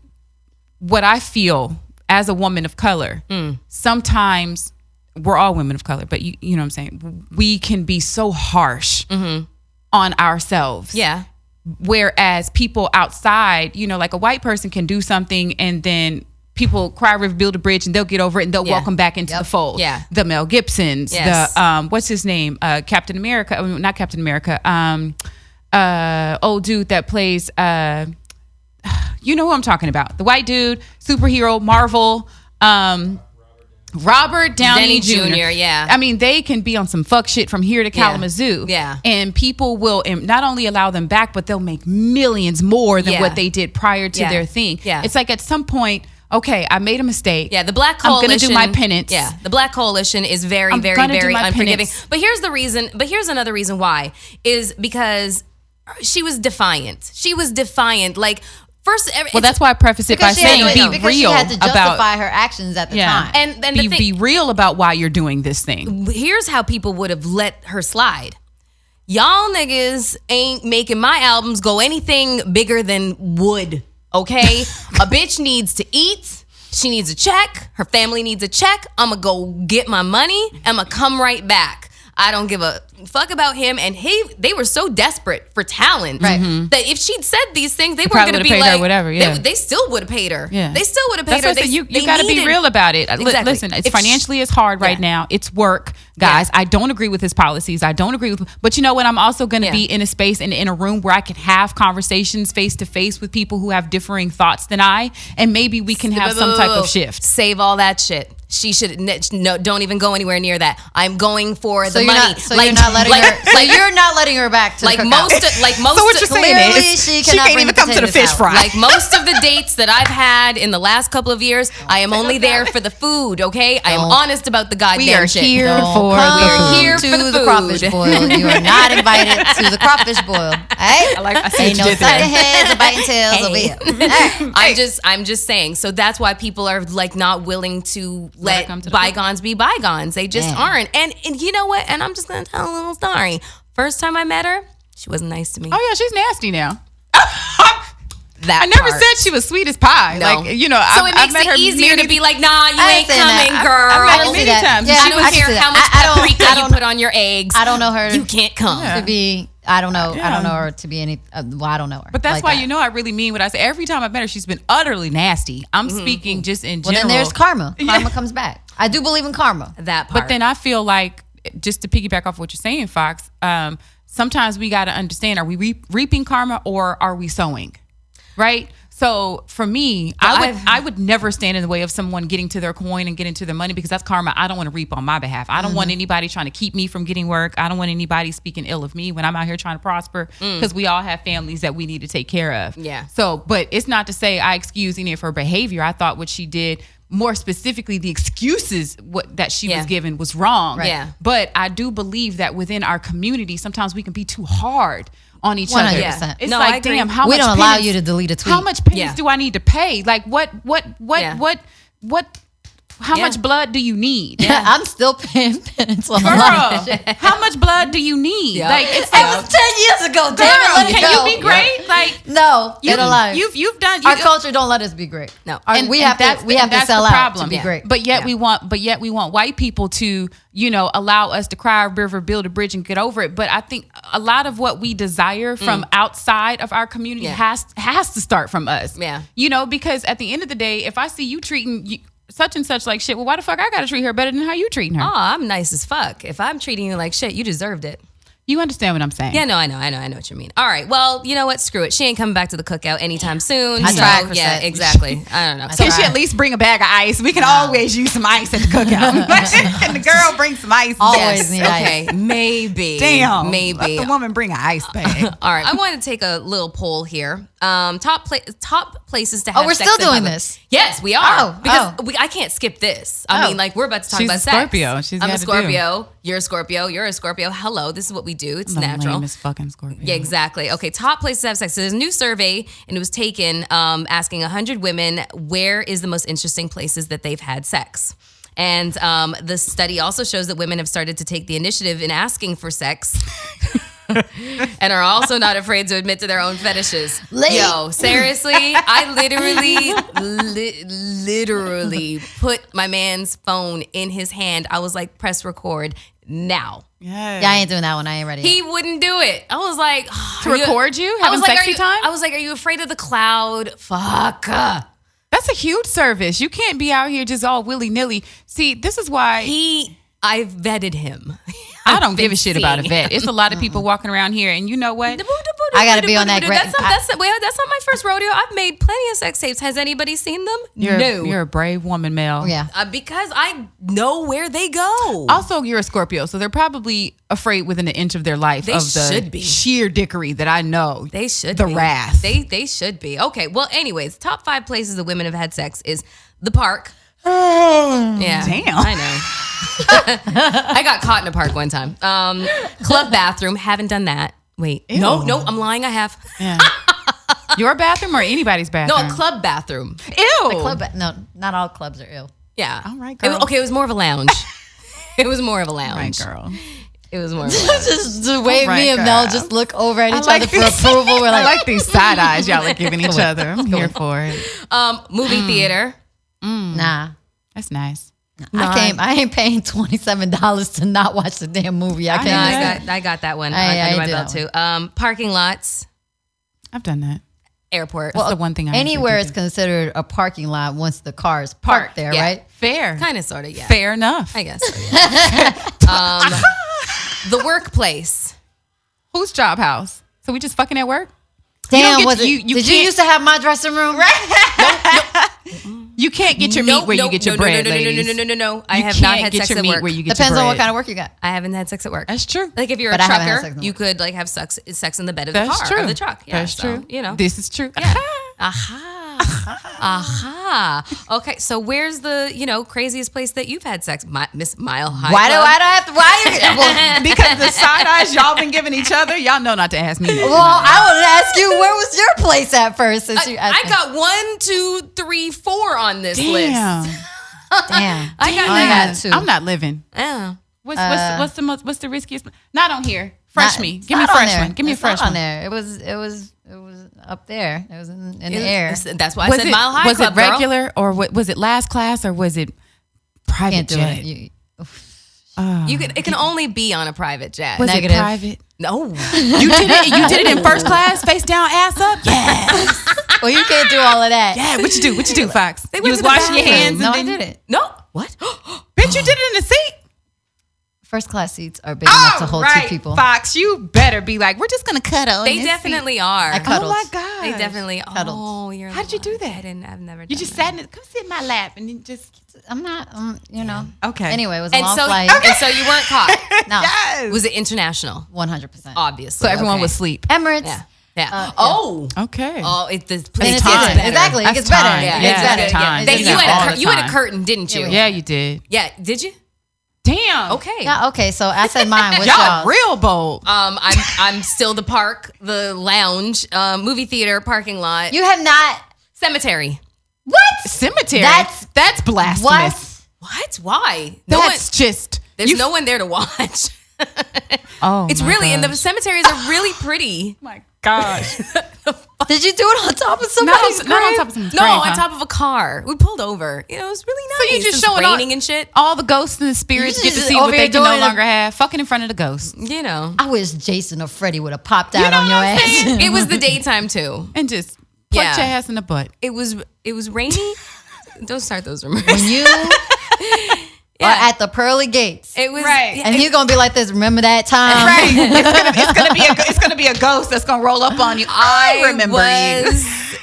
what I feel as a woman of color. Sometimes we're all women of color, but you know what I'm saying, we can be so harsh on ourselves. Yeah. Whereas people outside, you know, like a white person can do something and then people cry river, build a bridge, and they'll get over it and they'll welcome back into the fold. Yeah. The Mel Gibsons, Yes. the what's his name? Captain America. I mean, not Captain America. Old dude that plays you know who I'm talking about. The white dude, superhero, Marvel, Robert Downey Jr. Yeah. I mean, they can be on some fuck shit from here to Kalamazoo. Yeah. And people will not only allow them back, but they'll make millions more than what they did prior to their thing. Yeah. It's like at some point, okay, I made a mistake. Yeah, the Black Coalition. I'm gonna do my penance. Yeah, the Black Coalition is very, I'm very, gonna do very my unforgiving. penance. But here's the reason. But here's another reason why is because she was defiant. She was defiant. Like first, Well, that's why I preface it by saying be real she had to justify about her actions at the time. and the be thing, real about why you're doing this thing. here's how people would have let her slide. Y'all niggas ain't making my albums go anything bigger than wood. Okay, a bitch needs to eat. She needs a check. Her family needs a check. I'ma go get my money. I'ma come right back. I don't give a fuck about him. And they were so desperate for talent that if she'd said these things, they weren't probably going to would've be paid her like, whatever, yeah. they still would have paid her. Yeah. They still would have paid That's her. what I said. You They got to be needed- real about it. Exactly. Listen, it's If financially it's hard right now. It's work, guys. I don't agree with his policies. I don't agree with, but you know what? I'm also going to be in a space and in a room where I can have conversations face to face with people who have differing thoughts than I, and maybe we can have some type of shift. Save all that shit. She should no. Don't even go anywhere near that. I'm going for So the you're money. not, so you're not letting her. So you're not letting her back to like the cookout. most. So what you're saying Clearly, is she she cannot can't bring even come to the potatoes fish out. fry. Like most of the dates that I've had in the last couple of years, I am only there for the food. Okay, I am honest about the goddamn We are shit. here Don't for come the food. here to for the the food. crawfish boil. You are not invited to the crawfish boil. Hey, I see ain't what no you did there. sucking heads or biting tails over here. Hey. I'm just saying. So that's why people are like not willing to let come to the bygones be bygones. They just Man. aren't. And you know what? And I'm just gonna tell a little story. First time I met her, she wasn't nice to me. Oh yeah, she's nasty now. that. I never part. said she was sweet as pie. No. Like, you know, So I've it makes met her it easier to be like, nah, you I ain't ain't saying that. coming, girl. I met her can see many that. times. Yeah, I don't can care see that. how much I don't- paprika I you don't- put on your eggs. I don't know her. You can't come. Yeah. To be, I don't know. Yeah. I don't know her to be any. Well, I don't know her. But that's like why that. you know I really mean what I say. Every time I've met her, she's been utterly nasty. I'm speaking just in Well, general. then there's karma. Yeah. Karma comes back. I do believe in karma. That part. But then I feel like, just to piggyback off what you're saying, Fox, sometimes we got to understand, are we reaping karma or are we sowing? Right? So for me, I would never stand in the way of someone getting to their coin and getting to their money, because that's karma I don't want to reap on my behalf. I don't want anybody trying to keep me from getting work. I don't want anybody speaking ill of me when I'm out here trying to prosper, because we all have families that we need to take care of. Yeah. So, but it's not to say I excuse any of her behavior. I thought what she did, more specifically, the excuses that she was given was wrong. Right. Yeah. But I do believe that within our community, sometimes we can be too hard on each 100%. other. Yeah. It's No, I like, agree. damn, how We much don't allow penance- you to delete a tweet. How much penance Yeah. do I need to pay? Like how Yeah. much blood do you need? I'm still paying penance on a Girl, lot of shit. how much blood do you need? Yeah. Like, it's That was 10 years ago. Damn it, girl, let it can go. you be great? Like, No, it don't lie. you've done Our culture don't let us be great. No. And we have that's to that's sell the out problem. to be great. But yet we want white people to, allow us to cry a river, build a bridge, and get over it. But I think a lot of what we desire from outside of our community has to start from us. Yeah. Because at the end of the day, if I see you treating such and such like shit, well, why the fuck I gotta treat her better than how you treating her? Oh, I'm nice as fuck. If I'm treating you like shit, you deserved it. You understand what I'm saying? Yeah, no, I know what you mean. All right, well, you know what? Screw it. She ain't coming back to the cookout anytime soon. I so, tried for yeah, sex. exactly. I don't know. Can she at least bring a bag of ice? We can always use some ice at the cookout. Can the girl bring some ice? Always need ice. Okay, maybe. Damn. Maybe. Let the woman bring an ice bag. All right, I want to take a little poll here. Top places to have. Oh, we're sex still in doing public. this. Yes, we are. Oh, Because I can't skip this. I mean, like, we're about to talk She's about a sex. Scorpio. She's I'm a gotta do. Scorpio. You're a Scorpio. You're a Scorpio. Hello, this is what we do. It's The natural. lamest fucking Scorpio. Yeah, exactly. Okay, top places to have sex. So there's a new survey, and it was taken asking 100 women where is the most interesting places that they've had sex. And the study also shows that women have started to take the initiative in asking for sex. And are also not afraid to admit to their own fetishes. Yo, seriously, I literally put my man's phone in his hand. I was like, press record now. Yeah. Yeah, I ain't doing that one. I ain't ready. He wouldn't do it. I was like, To record you? Having sexy time? I was like, are you afraid of the cloud? Fuck. That's a huge service. You can't be out here just all willy-nilly. See, this is why I've vetted him. I don't give a shit about a vet. It's a lot of people walking around here, and you know what? I gotta be on that great. That's not my first rodeo. I've made plenty of sex tapes. Has anybody seen them? You're a brave woman, Mel. Yeah. Because I know where they go. Also, you're a Scorpio, so they're probably afraid within an inch of their life They of the should be. sheer dickery that I know. They should the be. wrath. They should be. Okay. Well, anyways, top 5 places that women have had sex is the park. Yeah. Damn. I know. I got caught in a park one time. Club bathroom. Haven't done that. Wait. Ew. No, I'm lying. I have. Yeah. Your bathroom or anybody's No, bathroom? a club bathroom. Ew. No, not all clubs are ill. Yeah. All right, girl. Okay, it was more of a lounge. It was more of a lounge. Right, girl. It was more of a lounge. Just the way Right, me and girl. Mel just look over at each like other for this. approval. We're I like, like these side eyes y'all are giving each other. I'm here for it. Movie theater. nah. That's nice. I ain't paying $27 to not watch the damn movie. I No, can't. I got that one I under my did belt that too. Parking lots, I've done that. airport. That's the one thing I Anywhere actually is considered a parking lot once the car is parked there, yeah. right? fair. Kind of, sort of, yeah. Fair enough. I guess so, yeah. The workplace. Whose job house? So we just fucking at work? Damn, get- was it? you Did you can't- used to have my dressing room? You can't get your meat where you get your bread, ladies. No. I You have not can't had get sex your at meat work. where you get Depends your on what bread. kind of work you got. I haven't had sex at work. That's true. Like if you're But a I haven't had trucker, sex at you work. could like have sex in the bed of the That's car true. or the truck. Yeah, That's so, true. You know. This is true. Yeah. Aha. Okay, so where's the craziest place that you've had sex? Miss Mile High. Why do Club? I have to? Well, Because the side eyes y'all been giving each other, y'all know not to ask me. well, I want to ask you, where was your place at first? Since you asked I got 1, 2, 3, 4 on this Damn. list. Damn. I got I that. got 2. I'm not living. Yeah. What's the riskiest? Not on here. Fresh me. Give me a fresh one. Give me a fresh on one. there. It was up there. It was in the air. That's why I said Mile High Was Club, it regular or was it last class or was it private Can't do jet? it. It can only be on a private jet. Was Negative. it private? No. You did it. You did it in first class, face down, ass up. Yeah. Well, you can't do all of that. Yeah. What you do? What you do, Fox? You went was to the washing your bathroom. hands. No, I and then, didn't. No. What? Bitch, you did it in the seat. First class seats are big enough to hold right, two people. Fox, you better be like, we're just gonna cuddle. They definitely are. I cuddled. Oh my god. They definitely are. Cuddled. Oh, you're How did you do that? I've never You done just that. sat in. Come sit in my lap and then just. I'm not, Okay. Anyway, it was a And long so, flight. and so you weren't caught. No, Yes. Was it international? 100%. Obviously. So everyone okay. was asleep. Emirates. Yeah. Yeah. Yeah. Oh. Okay. Oh, the And place it gets gets better. exactly. It That's gets better. time. It Yeah, gets that's better. time. They- They you do that all the you had a time. curtain, didn't you? Yeah, you did. Yeah. Did you? Damn. Okay. Yeah, okay, so I said mine. What's Y'all y'all? real bold. I'm still the lounge, movie theater, parking lot, You have not. cemetery. What? Cemetery. That's- That's blasphemous. What? What? Why? That's just. There's no one there to watch. Oh, It's my really, and the gosh. cemeteries are really pretty. My gosh. Did you do it on top of Not somebody's on, not on grave? top of someone's No, grave, on huh? top of a car. We pulled over. It was really nice. So you just It was showing raining and shit. all the ghosts and the spirits You get to just see over what here they can no doing longer have. Fucking in front of the ghosts. You know, I wish Jason or Freddie would have popped out know on your what I'm ass. saying? it was the daytime too. And just put Yeah. your ass in the butt. It was rainy. Don't start those rumors. When you are at the pearly gates. It was Right. yeah, And you're gonna be like this. Remember that time? Right. It's gonna be a ghost that's gonna roll up on you. I remember you.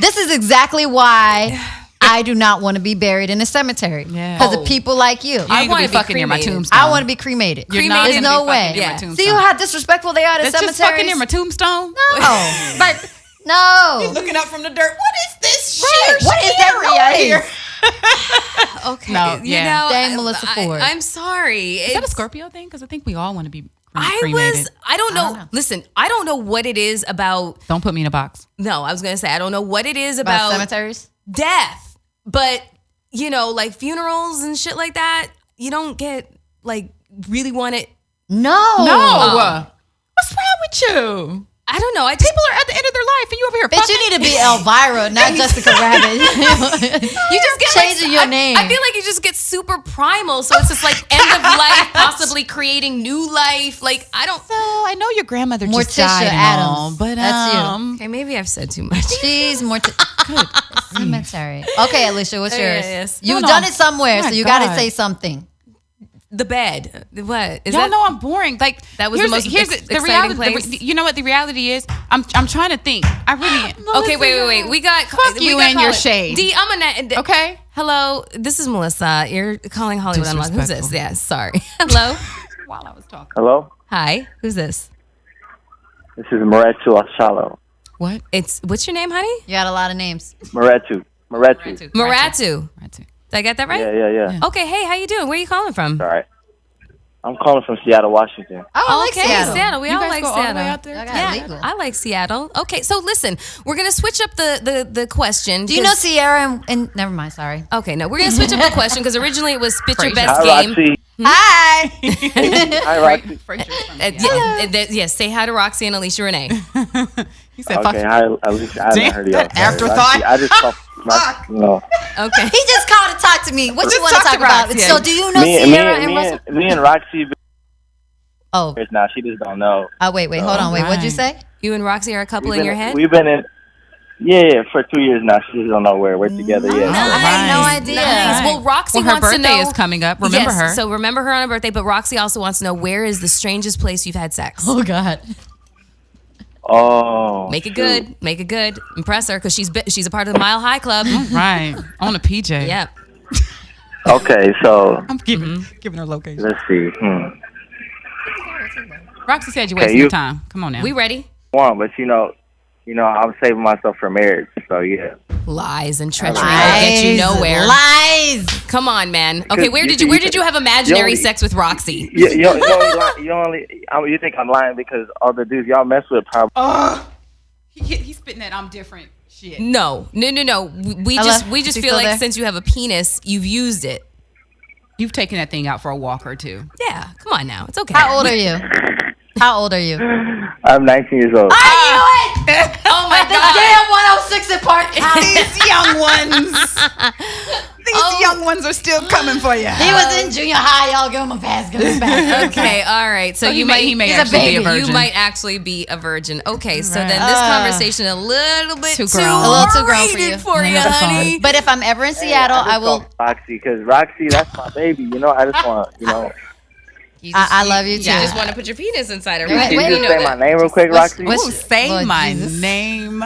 This is exactly why I do not want to be buried in a cemetery. Yeah. Because Oh. of people like you. You I ain't gonna wanna be be fucking near my cremated. tombstone. I want to be cremated. You're Cremated. not There's gonna no be fucking way. near my Yeah. tombstone. See how disrespectful they are to That's just cemeteries? fucking near my tombstone. No. Like, no. Looking up from the dirt. What is this Right. shit? What is that Area noise? okay. No, you yeah. know, Dang Melyssa Ford. I'm sorry. Is that a Scorpio thing? Because I think we all want to be I cremated. don't know. don't know. Listen, I don't know what it is about. Don't put me in a box. No, I was gonna say I don't know what it is About about cemeteries? death, but you know, like funerals and shit like that. You don't get like really want it. No. Oh. What's wrong with you? I don't know. People are at the end of their life, and you over here. Bitch, you need to be Elvira, not Jessica Rabbit. You just get changing like, your name. I feel like you just get super primal. So it's just like end of life, possibly creating new life. Like I don't. So I know your grandmother just Morticia died and Adams. all, but That's you. Okay, maybe I've said too much. She's more cemetery. Okay, Alicia, what's Yeah, yours? yes. You've No, done it somewhere, My so you got to God. say something. The bed. What is y'all that? know I'm boring. Like That was the most exciting reality. place? You know what the reality is? I'm trying to think. I really. Okay, wait. We got Fuck we you got and your caller. shade. D, I'm gonna. Okay. Hello, this is Melyssa. You're calling Hollywood Unlocked. Who's this? Disrespectful. Yeah, sorry. Hello. While I was talking. Hello? Hi. Who's this? This is Maretu Ashalo. What? What's your name, honey? You got a lot of names. Maretu. Maratu. Right too. Did I get that right? Yeah. Okay. Hey, how you doing? Where are you calling from? All right. I'm calling from Seattle, Washington. Oh, I like Okay, Seattle. We You all guys like go all the Seattle. way out there? I got Yeah, legal. I like Seattle. Okay, so listen, we're gonna switch up the question. Do you know Sierra and never mind, sorry. Okay, no, we're gonna switch up the question because originally it was spit your best Hi, game. Roxy. Hi. Hi, Roxy. Yes, say hi to Roxy and Alicia Renee. He said, "Fuck Okay, you." hi, Alicia. I haven't heard you. that afterthought. I just called. No. Okay. He just called to talk to me. What you Just want to talk talk to about? Roxy. So do you know Me Sierra and Russell? and Roxy Oh, now. She just don't know. wait, hold on. Wait, what'd you say? You and Roxy are a couple in your head? We've been in. Yeah, for 2 years now. She just don't know where we're together yet. I had no Nice. idea. Nice. Well, Roxy Well, her wants to birthday know. is coming up. Remember Yes, her. So remember her on her birthday, but Roxy also wants to know where is the strangest place you've had sex? Oh God. Oh. Make it good. Make it good. Impress her because she's a part of the Mile High Club. Right. On a PJ. Yeah. Okay, so I'm giving her location. let's see. Roxy said you Okay, wasting your time. Come on now. We ready? But I'm saving myself for marriage. So yeah. Lies and treachery will get you nowhere. Lies. Come on, man. Okay, where did you have imaginary sex with Roxy? You think I'm lying because all the dudes y'all mess with probably. He's spitting that I'm different shit. No. We Hello? just Is he feel still like there? since you have a penis, you've used it. You've taken that thing out for a walk or two. Yeah, come on now. It's okay. How old are you? How old are you? I'm 19 years old. I knew it! Oh my The God. damn 106 in Park County. These young ones. These young ones are still coming for you. He was in junior high. Y'all give him a pass. Give him back. Okay, all right. So he may he's a actually be a baby. virgin. You might actually be a virgin. Okay, so Right. then this conversation a little bit too grown. A little too grown for R-rated you. for you, That's honey. But if I'm ever in Seattle, I will. Roxy, because Roxy, that's my baby. You know, I just want, you know. I love you too. You just want to put your penis inside her. Wait, Can wait, you wait, just say my name real quick, Roxy? what's- Ooh, say Lord my Jesus. name.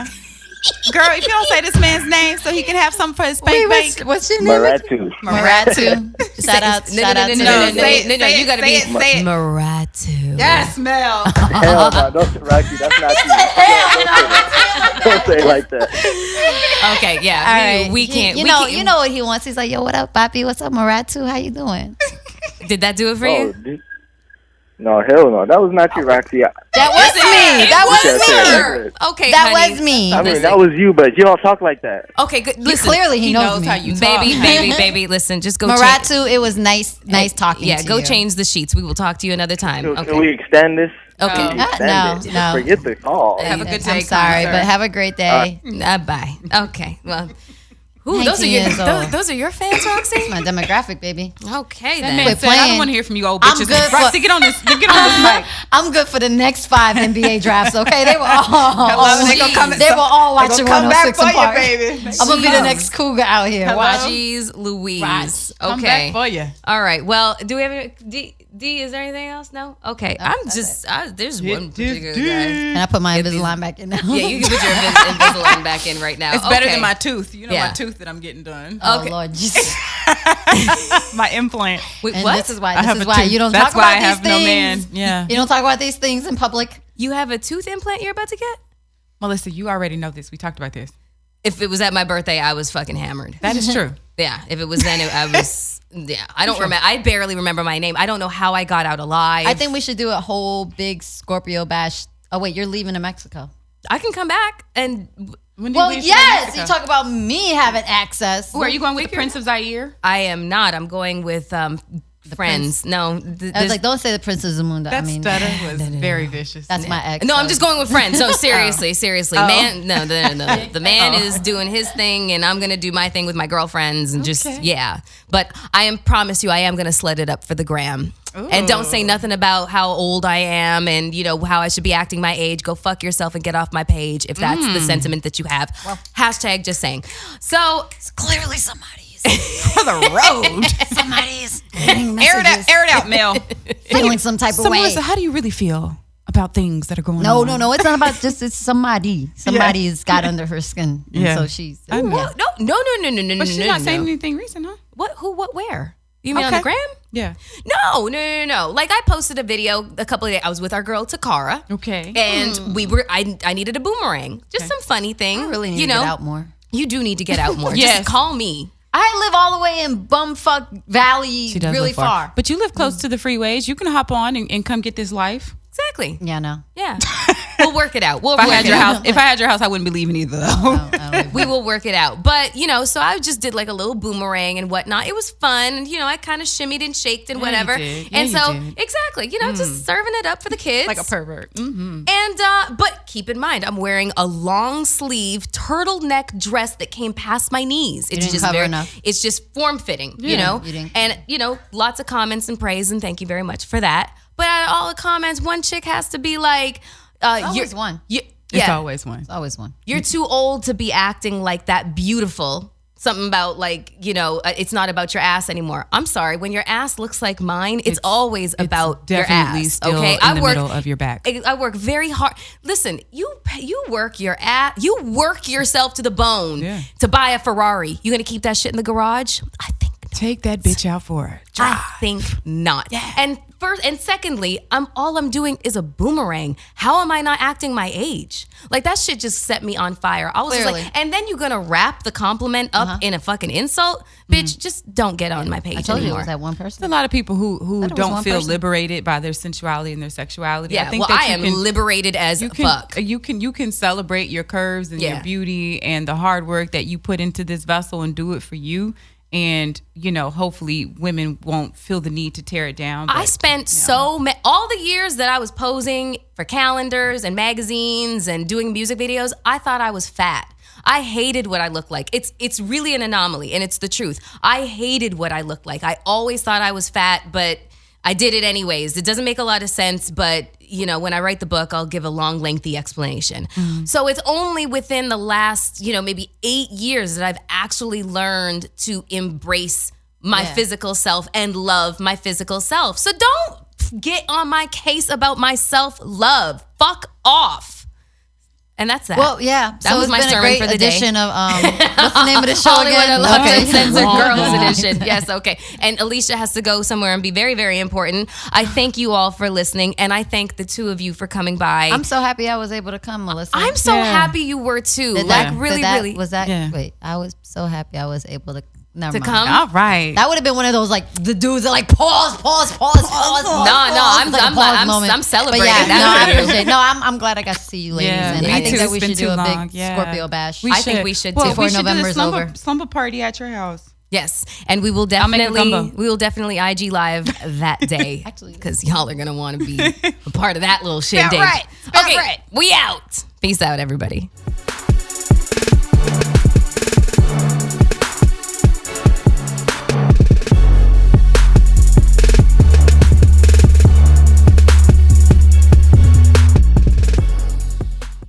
Girl, if you don't say this man's name so he can have something for his spank bank. What's your name? Maratu. Maratu. Shout out. No, Shout no, out no, to no, no, the- no, say it, no, no, say you it, gotta say be it, say it. Maratu. Yes, Mel. Hell no, don't, Roxy, that's not you. Don't say it like that. Okay, yeah. All right. We can't. You we know. can't- You know what he wants. He's like, yo, what up, Papi? What's up, Maratu? How you doing? Did that do it for Oh, you? dude. No, hell no. That was not you, Roxy. That was me. That said was that. me. Okay, That honey. was me. I mean, that was you, but you don't talk like that. Okay, good. Listen, Clearly, he knows me. how you talk. baby. Listen, just go. Maratu, it was nice talking Yeah, to go you. change the sheets. We will talk to you another time. Can Okay. we extend this? Okay. Can we extend No, it? no. Forget the call. Have a good day. I'm sorry, sir. but have a great day. Bye. Okay. Well, ooh, 19 years old. those are your fans, Roxy. My demographic, baby. Okay That then. man Quit said, I playing. don't want to hear from you old I'm bitches. good for- Roxy, get on this mic. I'm good for the next 5 NBA drafts. Okay, they were all. They gonna come- They were all They watching gonna come back 106 for in you, Park. baby. I'm gonna be the next cougar out here. Watch. Jeez Louise. Right. Come Okay. back for you. All right. Well, do we have D? Is there anything else? No. Okay. There's one particular guy. And I put my Invisalign back in now. Yeah, you can put your Invisalign back in right now. It's better Okay. than my tooth. You know Yeah. my tooth that I'm getting done. Oh Okay. Lord, Jesus. My implant. Wait, And what? this is why. I have This is a why tooth. you don't That's talk why about I have these no things. man. Yeah. You don't talk about these things in public. You have a tooth implant you're about to get? Melyssa, you already know this. We talked about this. If it was at my birthday, I was fucking hammered. That is true. Yeah. If it was then, I was. Yeah. I don't remember. I barely remember my name. I don't know how I got out alive. I think we should do a whole big Scorpio bash. Oh wait, you're leaving to Mexico. I can come back and. When do Well, leave for yes. Mexico? You talk about me having access. Ooh, are you going with the Prince of Zaire? I am not. I'm going with friends. No, I was like, don't say the Princess Zamunda. That I mean, stutter was very vicious. that's my ex. no, I'm so- just going with friends. So seriously, Oh. man. No. The man is doing his thing, and I'm gonna do my thing with my girlfriends, and just yeah. But promise you, I am gonna sled it up for the gram. And don't say nothing about how old I am and, how I should be acting my age. Go fuck yourself and get off my page if that's the sentiment that you have. Hashtag just saying. So clearly somebody's for the road. somebody's getting Air messages, it out, Mel. feeling some type So, of way. Melyssa, how do you really feel about things that are going No, on? no. It's not about just it's somebody. Somebody's got under her skin. And Yeah. so she's I know. yeah. no. But she's not saying anything recent, huh? What? Who? What? Where? You mean on Okay. the gram? Yeah. No. Like I posted a video a couple of days. I was with our girl Takara. Okay. And we were. I needed a boomerang. Just some funny thing. I really need to get out more. You do need to get out more. Yes. Just call me. I live all the way in bumfuck valley, She does really live far. But you live close to the freeways. You can hop on and come get this life. Exactly. Yeah, no. Yeah. We'll work it out. If I had your house, I wouldn't be leaving either though. I don't even- We will work it out. But, so I just did like a little boomerang and whatnot. It was fun. And, I kind of shimmied and shaked and Yeah, you whatever. did. Yeah, And you so, did. exactly, just serving it up for the kids. Like a pervert. Mm-hmm. And, but keep in mind, I'm wearing a long sleeve turtleneck dress that came past my knees. It's didn't just cover enough. It's just form fitting, You didn't. And, lots of comments and praise and thank you very much for that. But out of all the comments, one chick has to be like, always one. It's Yeah. always one. It's always one. You're too old to be acting like that beautiful. Something about it's not about your ass anymore. I'm sorry. When your ass looks like mine, it's always about your Definitely ass. still Okay, in the middle of your back. I work very hard. Listen, you work your ass. You work yourself to the bone to buy a Ferrari. You gonna keep that shit in the garage? I think. Take that bitch out for a drive. I think not. And first and secondly, all I'm doing is a boomerang. How am I not acting my age? Like that shit just set me on fire. I was just Clearly. like, and then you're gonna wrap the compliment up in a fucking insult, bitch. Just don't get on my page I told you it anymore. was that one There's a person. lot of people who Thought it was don't one feel person. liberated by their sensuality and their sexuality. Yeah, I think well, that I am liberated as fuck. You can celebrate your curves and your Yeah. beauty and the hard work that you put into this vessel and do it for you. and hopefully women won't feel the need to tear it down. I spent all the years that I was posing for calendars and magazines and doing music videos, I thought I was fat. I hated what I looked like. It's really an anomaly, and it's the truth. I hated what I looked like. I always thought I was fat, but I did it anyways. It doesn't make a lot of sense, but when I write the book, I'll give a long, lengthy explanation. So it's only within the last, maybe 8 years that I've actually learned to embrace my physical self and love my physical self. So don't get on my case about my self-love. Fuck off. And that's that. Well, yeah. That was my been sermon a great for the edition day. of what's the name of the show Hollywood again? Unlocked Uncensored Girls Edition. Yes, okay. And Alesha has to go somewhere and be very, very important. I thank you all for listening, and I thank the two of you for coming by. I'm so happy I was able to come, Melyssa. I'm so happy you were too. Really. Was that? Yeah. Wait, I was so happy I was able to. Never mind. Come. All right. That would have been one of those the dudes that pause. I'm celebrating that. I appreciate. No, I'm glad I got to see you ladies, and I think too. that we It's should do been a too big long. Scorpio bash. I think we should too. Well, Before we should November's do the over. slumber party at your house. Yes, and we will definitely IG live that day because y'all are gonna want to be a part of that little shindig. Right. Okay, we out. Peace out, everybody.